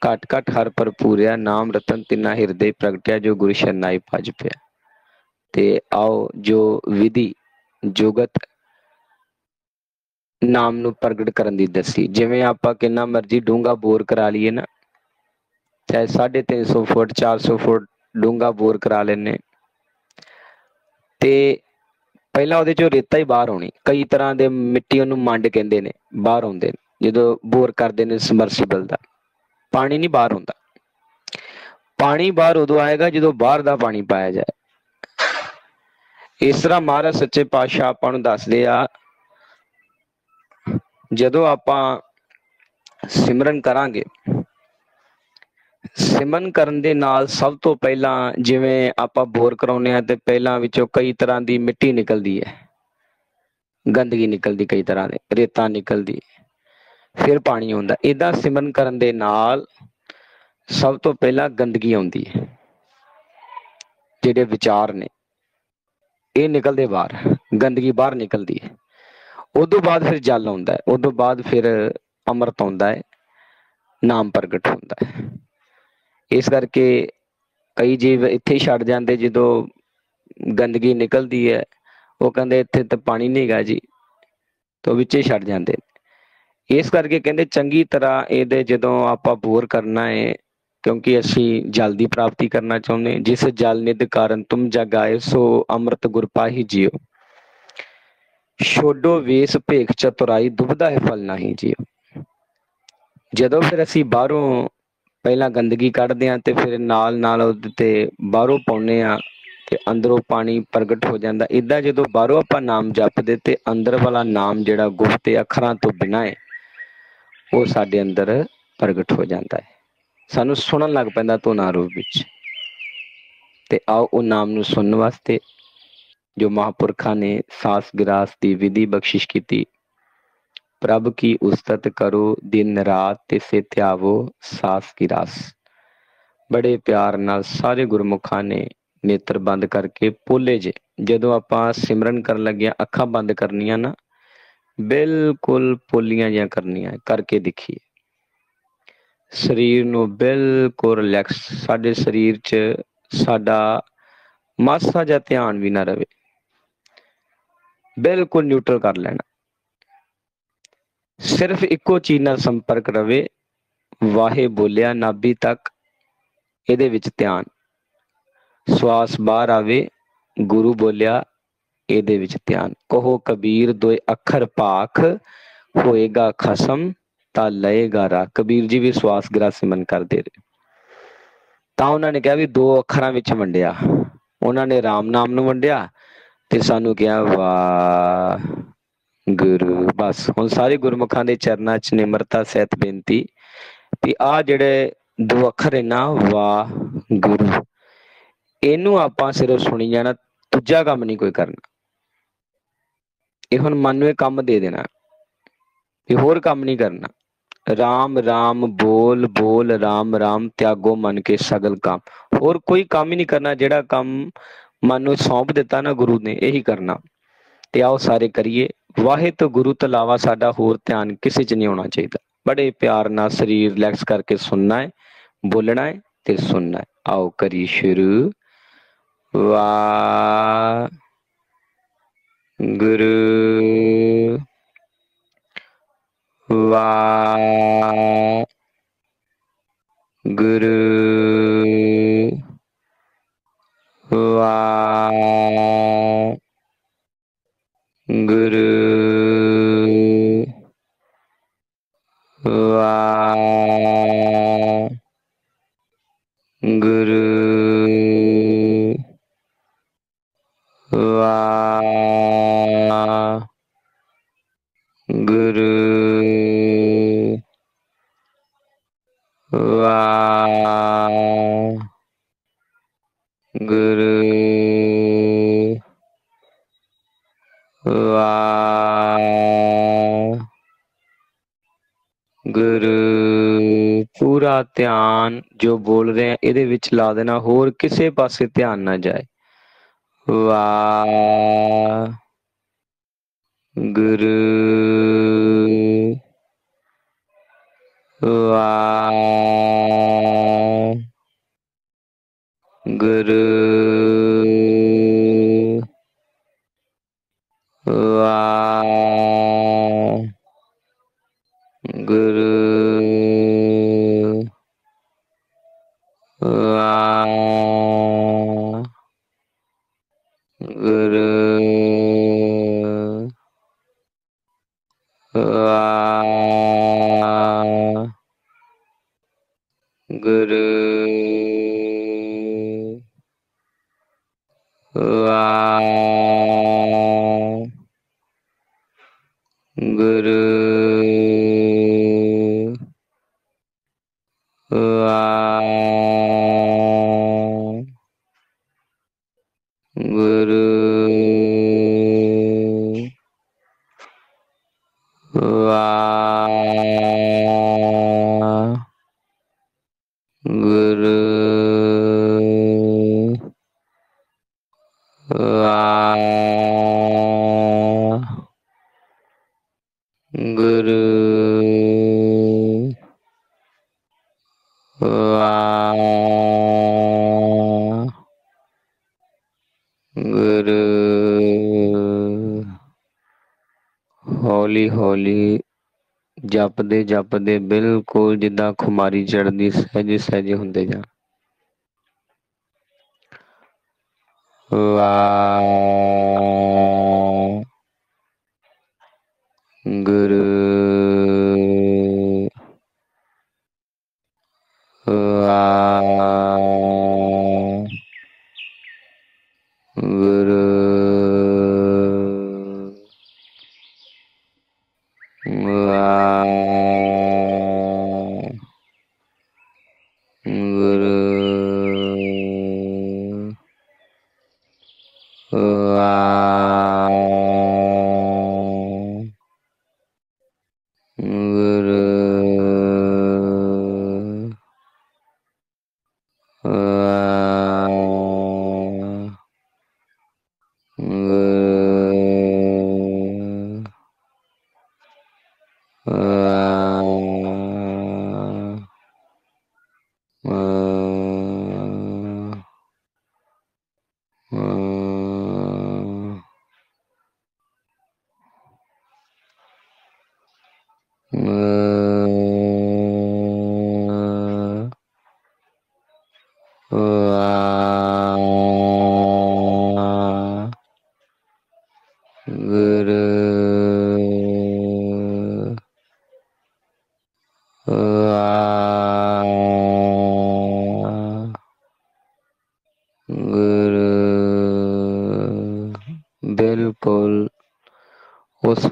ਘਟ ਘਟ ਹਰ ਭਰਪੂਰਿਆ, ਨਾਮ ਰਤਨ ਤਿੰਨਾ ਹਿਰਦੇ ਪ੍ਰਗਟਿਆ, ਜੋ ਗੁਰੂ ਸ਼ਰਨਾਈ ਭਜ ਪਿਆ। ਤੇ ਆਓ, ਜੋ ਵਿਧੀ ਜੁਗਤ ਨਾਮ ਨੂੰ ਪ੍ਰਗਟ ਕਰਨ ਦੀ ਦੱਸੀ, ਜਿਵੇਂ ਆਪਾਂ ਕਿੰਨਾ ਮਰਜ਼ੀ ਡੂੰਘਾ ਬੋਰ ਕਰਾ ਲਈਏ ਨਾ, ਚਾਹੇ 350 ਫੁੱਟ 400 ਫੁੱਟ ਡੂੰਘਾ ਬੋਰ ਕਰਾ ਲੈਨੇ, ਤੇ ਪਹਿਲਾਂ ਉਹਦੇ ਚੋਂ ਰੇਤਾ ਹੀ ਬਾਹਰ ਆਉਣੀ। ਕਈ ਤਰ੍ਹਾਂ ਦੇ ਮਿੱਟੀ, ਉਹਨੂੰ ਮੰਡ ਕਹਿੰਦੇ ਨੇ, ਬਾਹਰ ਆਉਂਦੇ ਨੇ ਜਦੋਂ ਬੋਰ ਕਰਦੇ ਨੇ ਸਮਰਸੀਬਲ ਦਾ। ਪਾਣੀ ਨਹੀਂ ਬਾਹਰ ਹੁੰਦਾ, ਪਾਣੀ ਬਾਹਰ ਉਦੋਂ ਆਏਗਾ ਜਦੋਂ ਬਾਹਰ ਦਾ ਪਾਣੀ ਪਾਇਆ ਜਾਏ। ਇਸ ਤਰ੍ਹਾਂ ਮਹਾਰਾਜ ਸੱਚੇ ਪਾਤਸ਼ਾਹ ਆਪਾਂ ਨੂੰ ਦੱਸਦੇ ਆ, ਜਦੋਂ ਆਪਾਂ ਸਿਮਰਨ ਕਰਾਂਗੇ, ਸਿਮਰਨ ਕਰਨ ਦੇ ਨਾਲ ਸਭ ਤੋਂ ਪਹਿਲਾਂ ਜਿਵੇਂ ਆਪਾਂ ਬੋਰ ਕਰਾਉਂਦੇ ਹਾਂ, ਤੇ ਪਹਿਲਾਂ ਵਿੱਚੋਂ ਕਈ ਤਰ੍ਹਾਂ ਦੀ ਮਿੱਟੀ ਨਿਕਲਦੀ ਹੈ, ਗੰਦਗੀ ਨਿਕਲਦੀ, ਕਈ ਤਰ੍ਹਾਂ ਦੇ ਰੇਤਾ ਨਿਕਲਦੀ, ਫਿਰ ਪਾਣੀ ਆਉਂਦਾ। ਏਦਾਂ ਸਿਮਰਨ ਕਰਨ ਦੇ ਨਾਲ ਸਭ ਤੋਂ ਪਹਿਲਾਂ ਗੰਦਗੀ ਆਉਂਦੀ ਹੈ, ਜਿਹੜੇ ਵਿਚਾਰ ਨੇ ਇਹ ਨਿਕਲਦੇ ਬਾਹਰ, ਗੰਦਗੀ ਬਾਹਰ ਨਿਕਲਦੀ ਹੈ। ਉਦੋਂ ਬਾਅਦ ਫਿਰ ਜਲ ਆਉਂਦਾ ਹੈ, ਉਦੋਂ ਬਾਅਦ ਫਿਰ ਅੰਮ੍ਰਿਤ ਆਉਂਦਾ ਹੈ, ਨਾਮ ਪ੍ਰਗਟ ਹੁੰਦਾ ਹੈ। ਇਸ ਕਰਕੇ ਕਈ ਜੀਵ ਇੱਥੇ ਹੀ ਛੱਡ ਜਾਂਦੇ, ਜਦੋਂ ਗੰਦਗੀ ਨਿਕਲਦੀ ਹੈ, ਉਹ ਕਹਿੰਦੇ ਇੱਥੇ ਤਾਂ ਪਾਣੀ ਨਹੀਂ ਹੈਗਾ ਜੀ, ਤਾਂ ਵਿੱਚੇ ਛੱਡ ਜਾਂਦੇ। ਇਸ ਕਰਕੇ ਕਹਿੰਦੇ ਚੰਗੀ ਤਰ੍ਹਾਂ ਇਹਦੇ ਜਦੋਂ ਆਪਾਂ ਬੋਰ ਕਰਨਾ ਹੈ, ਕਿਉਂਕਿ ਅਸੀਂ ਜਲ ਦੀ ਪ੍ਰਾਪਤੀ ਕਰਨਾ ਚਾਹੁੰਦੇ। ਜਿਸ ਜਲ ਨਿਧ ਕਾਰਨ ਤੁਮ ਜਗ ਆਏ, ਸੋ ਅੰਮ੍ਰਿਤ ਗੁਰ ਪਾਹੀ ਜੀਓ, ਛੋਡੋ ਵੇਸ ਭੇਖ ਚਤੁਰਾਈ, ਦੁਬਦਾ ਹੈ ਫਲ ਨਹੀਂ ਜੀਓ। ਜਦੋਂ ਫਿਰ ਅਸੀਂ ਬਾਹਰੋਂ ਪਹਿਲਾਂ ਗੰਦਗੀ ਕੱਢਦੇ ਹਾਂ, ਤੇ ਫਿਰ ਨਾਲ ਨਾਲ ਉਹਦੇ ਤੇ ਬਾਹਰੋਂ ਪਾਉਂਦੇ ਹਾਂ ਤੇ ਅੰਦਰੋਂ ਪਾਣੀ ਪ੍ਰਗਟ ਹੋ ਜਾਂਦਾ। ਇੱਦਾਂ ਜਦੋਂ ਬਾਹਰੋਂ ਆਪਾਂ ਨਾਮ ਜਪਦੇ ਤੇ ਅੰਦਰ ਵਾਲਾ ਨਾਮ ਜਿਹੜਾ ਗੁਪਤ ਅੱਖਰਾਂ ਤੋਂ ਬਿਨਾਂ ਹੈ ਉਹ ਸਾਡੇ ਅੰਦਰ ਪ੍ਰਗਟ ਹੋ ਜਾਂਦਾ ਹੈ, ਸਾਨੂੰ ਸੁਣਨ ਲੱਗ ਪੈਂਦਾ ਧੁਨਾਂ ਰੂਪ ਵਿੱਚ। ਤੇ ਆਓ ਉਹ ਨਾਮ ਨੂੰ ਸੁਣਨ ਵਾਸਤੇ ਜੋ ਮਹਾਂਪੁਰਖਾਂ ਨੇ ਸਾਸ ਗਿਰਾਸ ਦੀ ਵਿਧੀ ਬਖਸ਼ਿਸ਼ ਕੀਤੀ। ਪ੍ਰਭ ਕੀ ਉਸਤਤ ਕਰੋ ਦਿਨ ਰਾਤ ਤਿਸੇ ਧਿਆਵੋ ਸਾਸ ਕੀ ਰਾਸ। ਬੜੇ ਪਿਆਰ ਨਾਲ ਸਾਰੇ ਗੁਰਮੁਖਾਂ ਨੇ ਨੇਤਰ ਬੰਦ ਕਰਕੇ ਪੋਲੇ ਜੇ ਜਦੋਂ ਆਪਾਂ ਸਿਮਰਨ ਕਰਨ ਲੱਗਿਆ ਅੱਖਾਂ ਬੰਦ ਕਰਨੀਆਂ ਨਾ, ਬਿਲਕੁਲ ਪੋਲੀਆਂ ਜਿਹੀਆਂ ਕਰਨੀਆਂ, ਕਰਕੇ ਦੇਖੀਏ। ਸਰੀਰ ਨੂੰ ਬਿਲਕੁਲ ਰਿਲੈਕਸ, ਸਾਡੇ ਸਰੀਰ 'ਚ ਸਾਡਾ ਮਾਸਾ ਜਿਹਾ ਧਿਆਨ ਵੀ ਨਾ ਰਵੇ, ਬਿਲਕੁਲ ਨਿਊਟਰਲ ਕਰ ਲੈਣਾ। ਸਿਰਫ ਇੱਕੋ ਚੀਜ਼ ਨਾਲ ਸੰਪਰਕ ਰਵੇ, ਵਾਹੇ ਬੋਲਿਆ ਨਾਭੀ ਤੱਕ, ਇਹਦੇ ਵਿੱਚ ਧਿਆਨ। ਸਵਾਸ ਬਾਹਰ ਆਵੇ, ਗੁਰੂ ਬੋਲਿਆ, ਇਹਦੇ ਵਿੱਚ ਧਿਆਨ। ਕਹੋ ਕਬੀਰ ਦੋਏ ਅੱਖਰ ਭਾਖ, ਹੋਏਗਾ ਖਸਮ ਤਾਂ ਲਏਗਾ ਰਾਹ। ਕਬੀਰ ਜੀ ਵੀ ਸਵਾਸ ਗਿਰਾ ਸਿਮਰਨ ਕਰਦੇ ਰਹੇ, ਤਾਂ ਉਹਨਾਂ ਨੇ ਕਿਹਾ ਵੀ ਦੋ ਅੱਖਰਾਂ ਵਿੱਚ ਵੰਡਿਆ। ਉਹਨਾਂ ਨੇ ਰਾਮ ਨਾਮ ਨੂੰ ਵੰਡਿਆ ਤੇ ਸਾਨੂੰ ਕਿਹਾ ਵਾਹ ਗੁਰੂ। ਬਸ ਹੁਣ ਸਾਰੇ ਗੁਰਮੁਖਾਂ ਦੇ ਚਰਨਾਂ 'ਚ ਨਿਮਰਤਾ ਸਹਿਤ ਬੇਨਤੀ ਵੀ ਆਹ ਜਿਹੜੇ ਦੋ ਅੱਖਰ ਹੈ ਨਾ, ਵਾਹ ਗੁਰੂ, ਇਹਨੂੰ ਆਪਾਂ ਸਿਰਫ ਸੁਣੀ ਜਾਣਾ, ਦੂਜਾ ਕੰਮ ਨਹੀਂ ਕੋਈ ਕਰਨਾ। ਇਹ ਹੁਣ ਮਨ ਨੂੰ ਇਹ ਕੰਮ ਦੇ ਦੇਣਾ, ਇਹ ਹੋਰ ਕੰਮ ਨਹੀਂ ਕਰਨਾ। ਰਾਮ ਰਾਮ ਬੋਲ ਬੋਲ ਰਾਮ ਰਾਮ, ਤਿਆਗੋ ਮਨ ਕੇ ਸਗਲ ਕੰਮ। ਹੋਰ ਕੋਈ ਕੰਮ ਹੀ ਨਹੀਂ ਕਰਨਾ, ਜਿਹੜਾ ਕੰਮ ਮਨ ਨੂੰ ਸੌਂਪ ਦਿੱਤਾ ਨਾ ਗੁਰੂ ਨੇ, ਇਹੀ ਕਰਨਾ। ਤੇ ਆਓ ਸਾਰੇ ਕਰੀਏ। ਵਾਹੇ ਤੋਂ ਗੁਰੂ ਤੋਂ ਇਲਾਵਾ ਸਾਡਾ ਹੋਰ ਧਿਆਨ ਕਿਸੇ 'ਚ ਨਹੀਂ ਹੋਣਾ ਚਾਹੀਦਾ। ਬੜੇ ਪਿਆਰ ਨਾਲ ਸਰੀਰ ਰਿਲੈਕਸ ਕਰਕੇ ਸੁਣਨਾ ਹੈ, ਬੋਲਣਾ ਹੈ ਤੇ ਸੁਣਨਾ ਹੈ। ਆਓ ਕਰੀ ਸ਼ੁਰੂ। ਵਾਹ ਗੁਰੂ ਵਾਹ ਗੁਰੂ ਵਾਹ ਗੁਰੂ ਵਾਹ ਗੁਰੂ ਵਾਹ ਗੁਰੂ ਵਾਹ ਗੁਰੂ ਵਾਹ ਗੁਰੂ। ਪੂਰਾ ਧਿਆਨ ਜੋ ਬੋਲ ਰਹੇ ਆ ਇਹਦੇ ਵਿੱਚ ਲਾ ਦੇਣਾ, ਹੋਰ ਕਿਸੇ ਪਾਸੇ ਧਿਆਨ ਨਾ ਜਾਏ। ਵਾਹ ਗੁਰੂ ਵਾਹ ਗੁਰੂ ਵਾਹ ਗੁਰੂ ਵਾਹ ਗੁਰੂ ਵਾਹ ਗੁਰੂ ਵਾਹ ਗੁਰੂ ਵਾਹ ਗੁਰੂ ਵਾਹ ਗੁਰੂ ਵਾਹ ਗੁਰੂ ਵਾਹ ਗੁਰੂ। ਹੌਲੀ ਹੌਲੀ ਜਪਦੇ ਜਪਦੇ ਬਿਲਕੁਲ ਜਿੱਦਾਂ ਖੁਮਾਰੀ ਚੜ੍ਹਦੀ ਸਹਿਜੇ ਸਹਿਜੇ ਹੁੰਦੇ ਜਾਣ। ਵਾਹ ਗੁਰੂ ਵਾਹ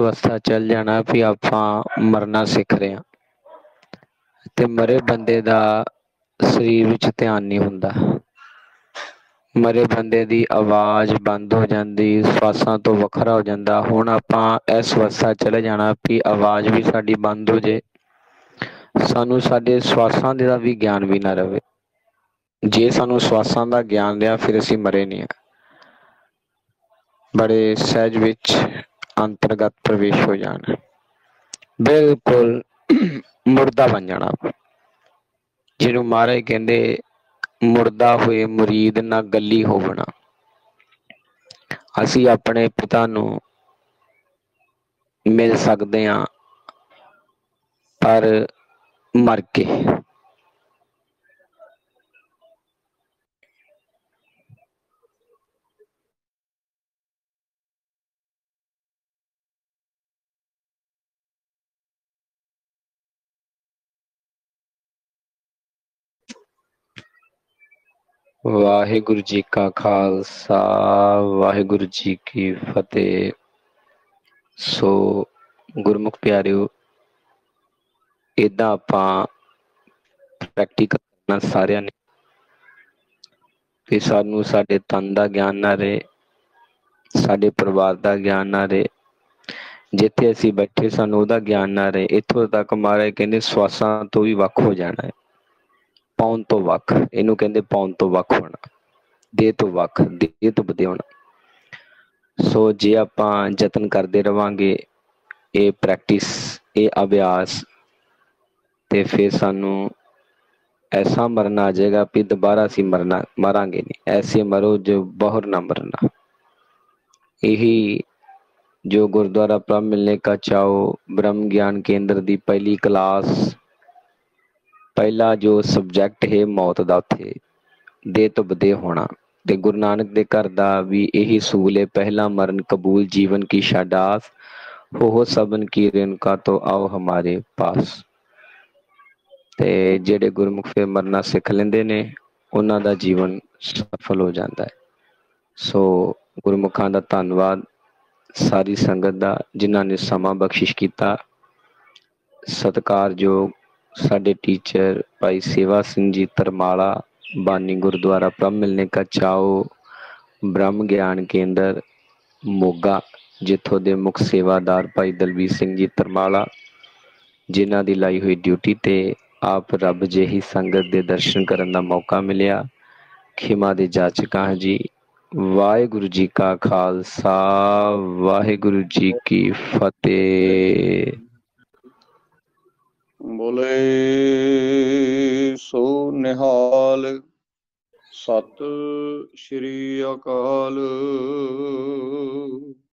ਅਵਸਥਾ ਚੱਲ ਜਾਣਾ ਵੀ ਆਪਾਂ ਮਰਨਾ ਸਿੱਖ ਰਹੇ ਹਾਂ ਤੇ ਮਰੇ ਬੰਦੇ ਦਾ ਸਰੀਰ ਵਿੱਚ ਧਿਆਨ ਨਹੀਂ ਹੁੰਦਾ। ਮਰੇ ਬੰਦੇ ਦੀ ਆਵਾਜ਼ ਬੰਦ ਹੋ ਜਾਂਦੀ, ਸਵਾਸਾਂ ਤੋਂ ਵੱਖਰਾ ਹੋ ਜਾਂਦਾ। ਹੁਣ ਆਪਾਂ ਇਸ ਅਵਸਥਾ ਚਲੇ ਜਾਣਾ ਵੀ ਆਵਾਜ਼ ਵੀ ਸਾਡੀ ਬੰਦ ਹੋ ਜੇ, ਸਾਨੂੰ ਸਾਡੇ ਸਵਾਸਾਂ ਦਾ ਵੀ ਗਿਆਨ ਵੀ ਨਾ ਰਹੇ। ਜੇ ਸਾਨੂੰ ਸਵਾਸਾਂ ਦਾ ਗਿਆਨ ਰਿਹਾ ਫਿਰ ਅਸੀਂ ਮਰੇ ਨਹੀਂ ਹਾਂ। ਬੜੇ ਸਹਿਜ ਵਿੱਚ ਅੰਤਰਗਤ ਪ੍ਰਵੇਸ਼ ਹੋ ਜਾਣਾ, ਬਿਲਕੁਲ ਮੁਰਦਾ ਬਣ ਜਾਣਾ। ਜਿਹਨੂੰ ਮਹਾਰਾਜ ਕਹਿੰਦੇ ਮੁਰਦਾ ਹੋਏ ਮੁਰੀਦ ਨਾ ਗੱਲੀ ਹੋਵਣਾ। ਅਸੀਂ ਆਪਣੇ ਪਿਤਾ ਨੂੰ ਮਿਲ ਸਕਦੇ ਹਾਂ ਪਰ ਮਰ ਕੇ। ਵਾਹਿਗੁਰੂ ਜੀ ਕਾ ਖਾਲਸਾ, ਵਾਹਿਗੁਰੂ ਜੀ ਕੀ ਫਤਿਹ। ਸੋ ਗੁਰਮੁਖ ਪਿਆਰਿਓ, ਏਦਾਂ ਆਪਾਂ ਪ੍ਰੈਕਟੀਕਲ ਕਰਨਾ ਸਾਰਿਆਂ ਨੇ ਕਿ ਸਾਨੂੰ ਸਾਡੇ ਤਨ ਦਾ ਗਿਆਨ ਨਾ ਰਹੇ, ਸਾਡੇ ਪਰਿਵਾਰ ਦਾ ਗਿਆਨ ਨਾ ਰਹੇ, ਜਿੱਥੇ ਅਸੀਂ ਬੈਠੇ ਸਾਨੂੰ ਉਹਦਾ ਗਿਆਨ ਨਾ ਰਹੇ। ਇੱਥੋਂ ਤੱਕ ਮਹਾਰਾਜ ਕਹਿੰਦੇ ਸਵਾਸਾਂ ਤੋਂ ਵੀ ਵੱਖ ਹੋ ਜਾਣਾ ਹੈ। ਪੌਣ ਤੋਂ ਵੱਖ, ਇਹਨੂੰ ਕਹਿੰਦੇ ਪੌਣ ਤੋਂ ਵੱਖ ਹੋਣਾ, ਦੇਹ ਤੋਂ ਵੱਖ, ਦੇਹ ਤੋਂ ਵਧੇ ਹੋਣਾ। ਸੋ ਜੇ ਆਪਾਂ ਯਤਨ ਕਰਦੇ ਰਵਾਂਗੇ, ਇਹ ਪ੍ਰੈਕਟਿਸ, ਇਹ ਅਭਿਆਸ, ਤੇ ਫਿਰ ਸਾਨੂੰ ਐਸਾ ਮਰਨਾ ਆ ਜਾਏਗਾ ਵੀ ਦੁਬਾਰਾ ਅਸੀਂ ਮਰਾਂਗੇ ਨਹੀਂ। ਐਸੇ ਮਰੋ ਜੋ ਬਹੁਰ ਨਾ ਮਰਨਾ। ਇਹੀ ਜੋ ਗੁਰਦੁਆਰਾ ਪ੍ਰਭ ਮਿਲਨੇ ਕਾ ਚਾਓ ਬ੍ਰਹਮ ਗਿਆਨ ਕੇਂਦਰ ਦੀ ਪਹਿਲੀ ਕਲਾਸ, ਪਹਿਲਾ ਜੋ ਸਬਜੈਕਟ ਹੈ ਮੌਤ ਦਾ, ਉੱਥੇ ਦੇਹ ਤੋਂ ਵਧੇ ਹੋਣਾ। ਤੇ ਗੁਰੂ ਨਾਨਕ ਦੇ ਘਰ ਦਾ ਵੀ ਇਹੀ ਸੂਲ ਹੈ, ਪਹਿਲਾ ਮਰਨ ਕਬੂਲ ਜੀਵਨ ਕੀ ਸ਼ਾਦਾਸ, ਹੋ ਸਬਨ ਕੀ ਰੇਣੁਕਾ ਤੋਂ ਆਓ ਹਮਾਰੇ ਪਾਸ। ਤੇ ਜਿਹੜੇ ਗੁਰਮੁਖ ਫਿਰ ਮਰਨਾ ਸਿੱਖ ਲੈਂਦੇ ਨੇ ਉਹਨਾਂ ਦਾ ਜੀਵਨ ਸਫਲ ਹੋ ਜਾਂਦਾ ਹੈ। ਸੋ ਗੁਰਮੁਖਾਂ ਦਾ ਧੰਨਵਾਦ, ਸਾਰੀ ਸੰਗਤ ਦਾ ਜਿਨ੍ਹਾਂ ਨੇ ਸਮਾਂ ਬਖਸ਼ਿਸ਼ ਕੀਤਾ। ਸਤਿਕਾਰਯੋਗ ਸਾਡੇ ਟੀਚਰ ਭਾਈ ਸੇਵਾ ਸਿੰਘ ਜੀ ਧਰਮਾਲਾ, ਬਾਨੀ ਗੁਰਦੁਆਰਾ ਪ੍ਰਭ ਮਿਲਨੇ ਕਾ ਚਾਓ ਬ੍ਰਹਮ ਗਿਆਨ ਕੇਂਦਰ ਮੋਗਾ, ਜਿੱਥੋਂ ਦੇ ਮੁੱਖ ਸੇਵਾਦਾਰ ਭਾਈ ਦਲਬੀਰ ਸਿੰਘ ਜੀ ਧਰਮਾਲਾ, ਜਿਨ੍ਹਾਂ ਦੀ ਲਾਈ ਹੋਈ ਡਿਊਟੀ ਤੇ ਆਪ ਰੱਬ ਜਿਹੀ ਸੰਗਤ ਦੇ ਦਰਸ਼ਨ ਕਰਨ ਦਾ ਮੌਕਾ ਮਿਲਿਆ। ਖਿਮਾ ਦੇ ਜਾਚਕਾਂ ਹਾਂ ਜੀ। ਵਾਹਿਗੁਰੂ ਜੀ ਕਾ ਖਾਲਸਾ, ਵਾਹਿਗੁਰੂ ਜੀ ਕੀ ਫਤਿਹ।
ਬੋਲੇ ਸੋ ਨਿਹਾਲ। ਸਤਿ ਸ਼੍ਰੀ ਅਕਾਲ।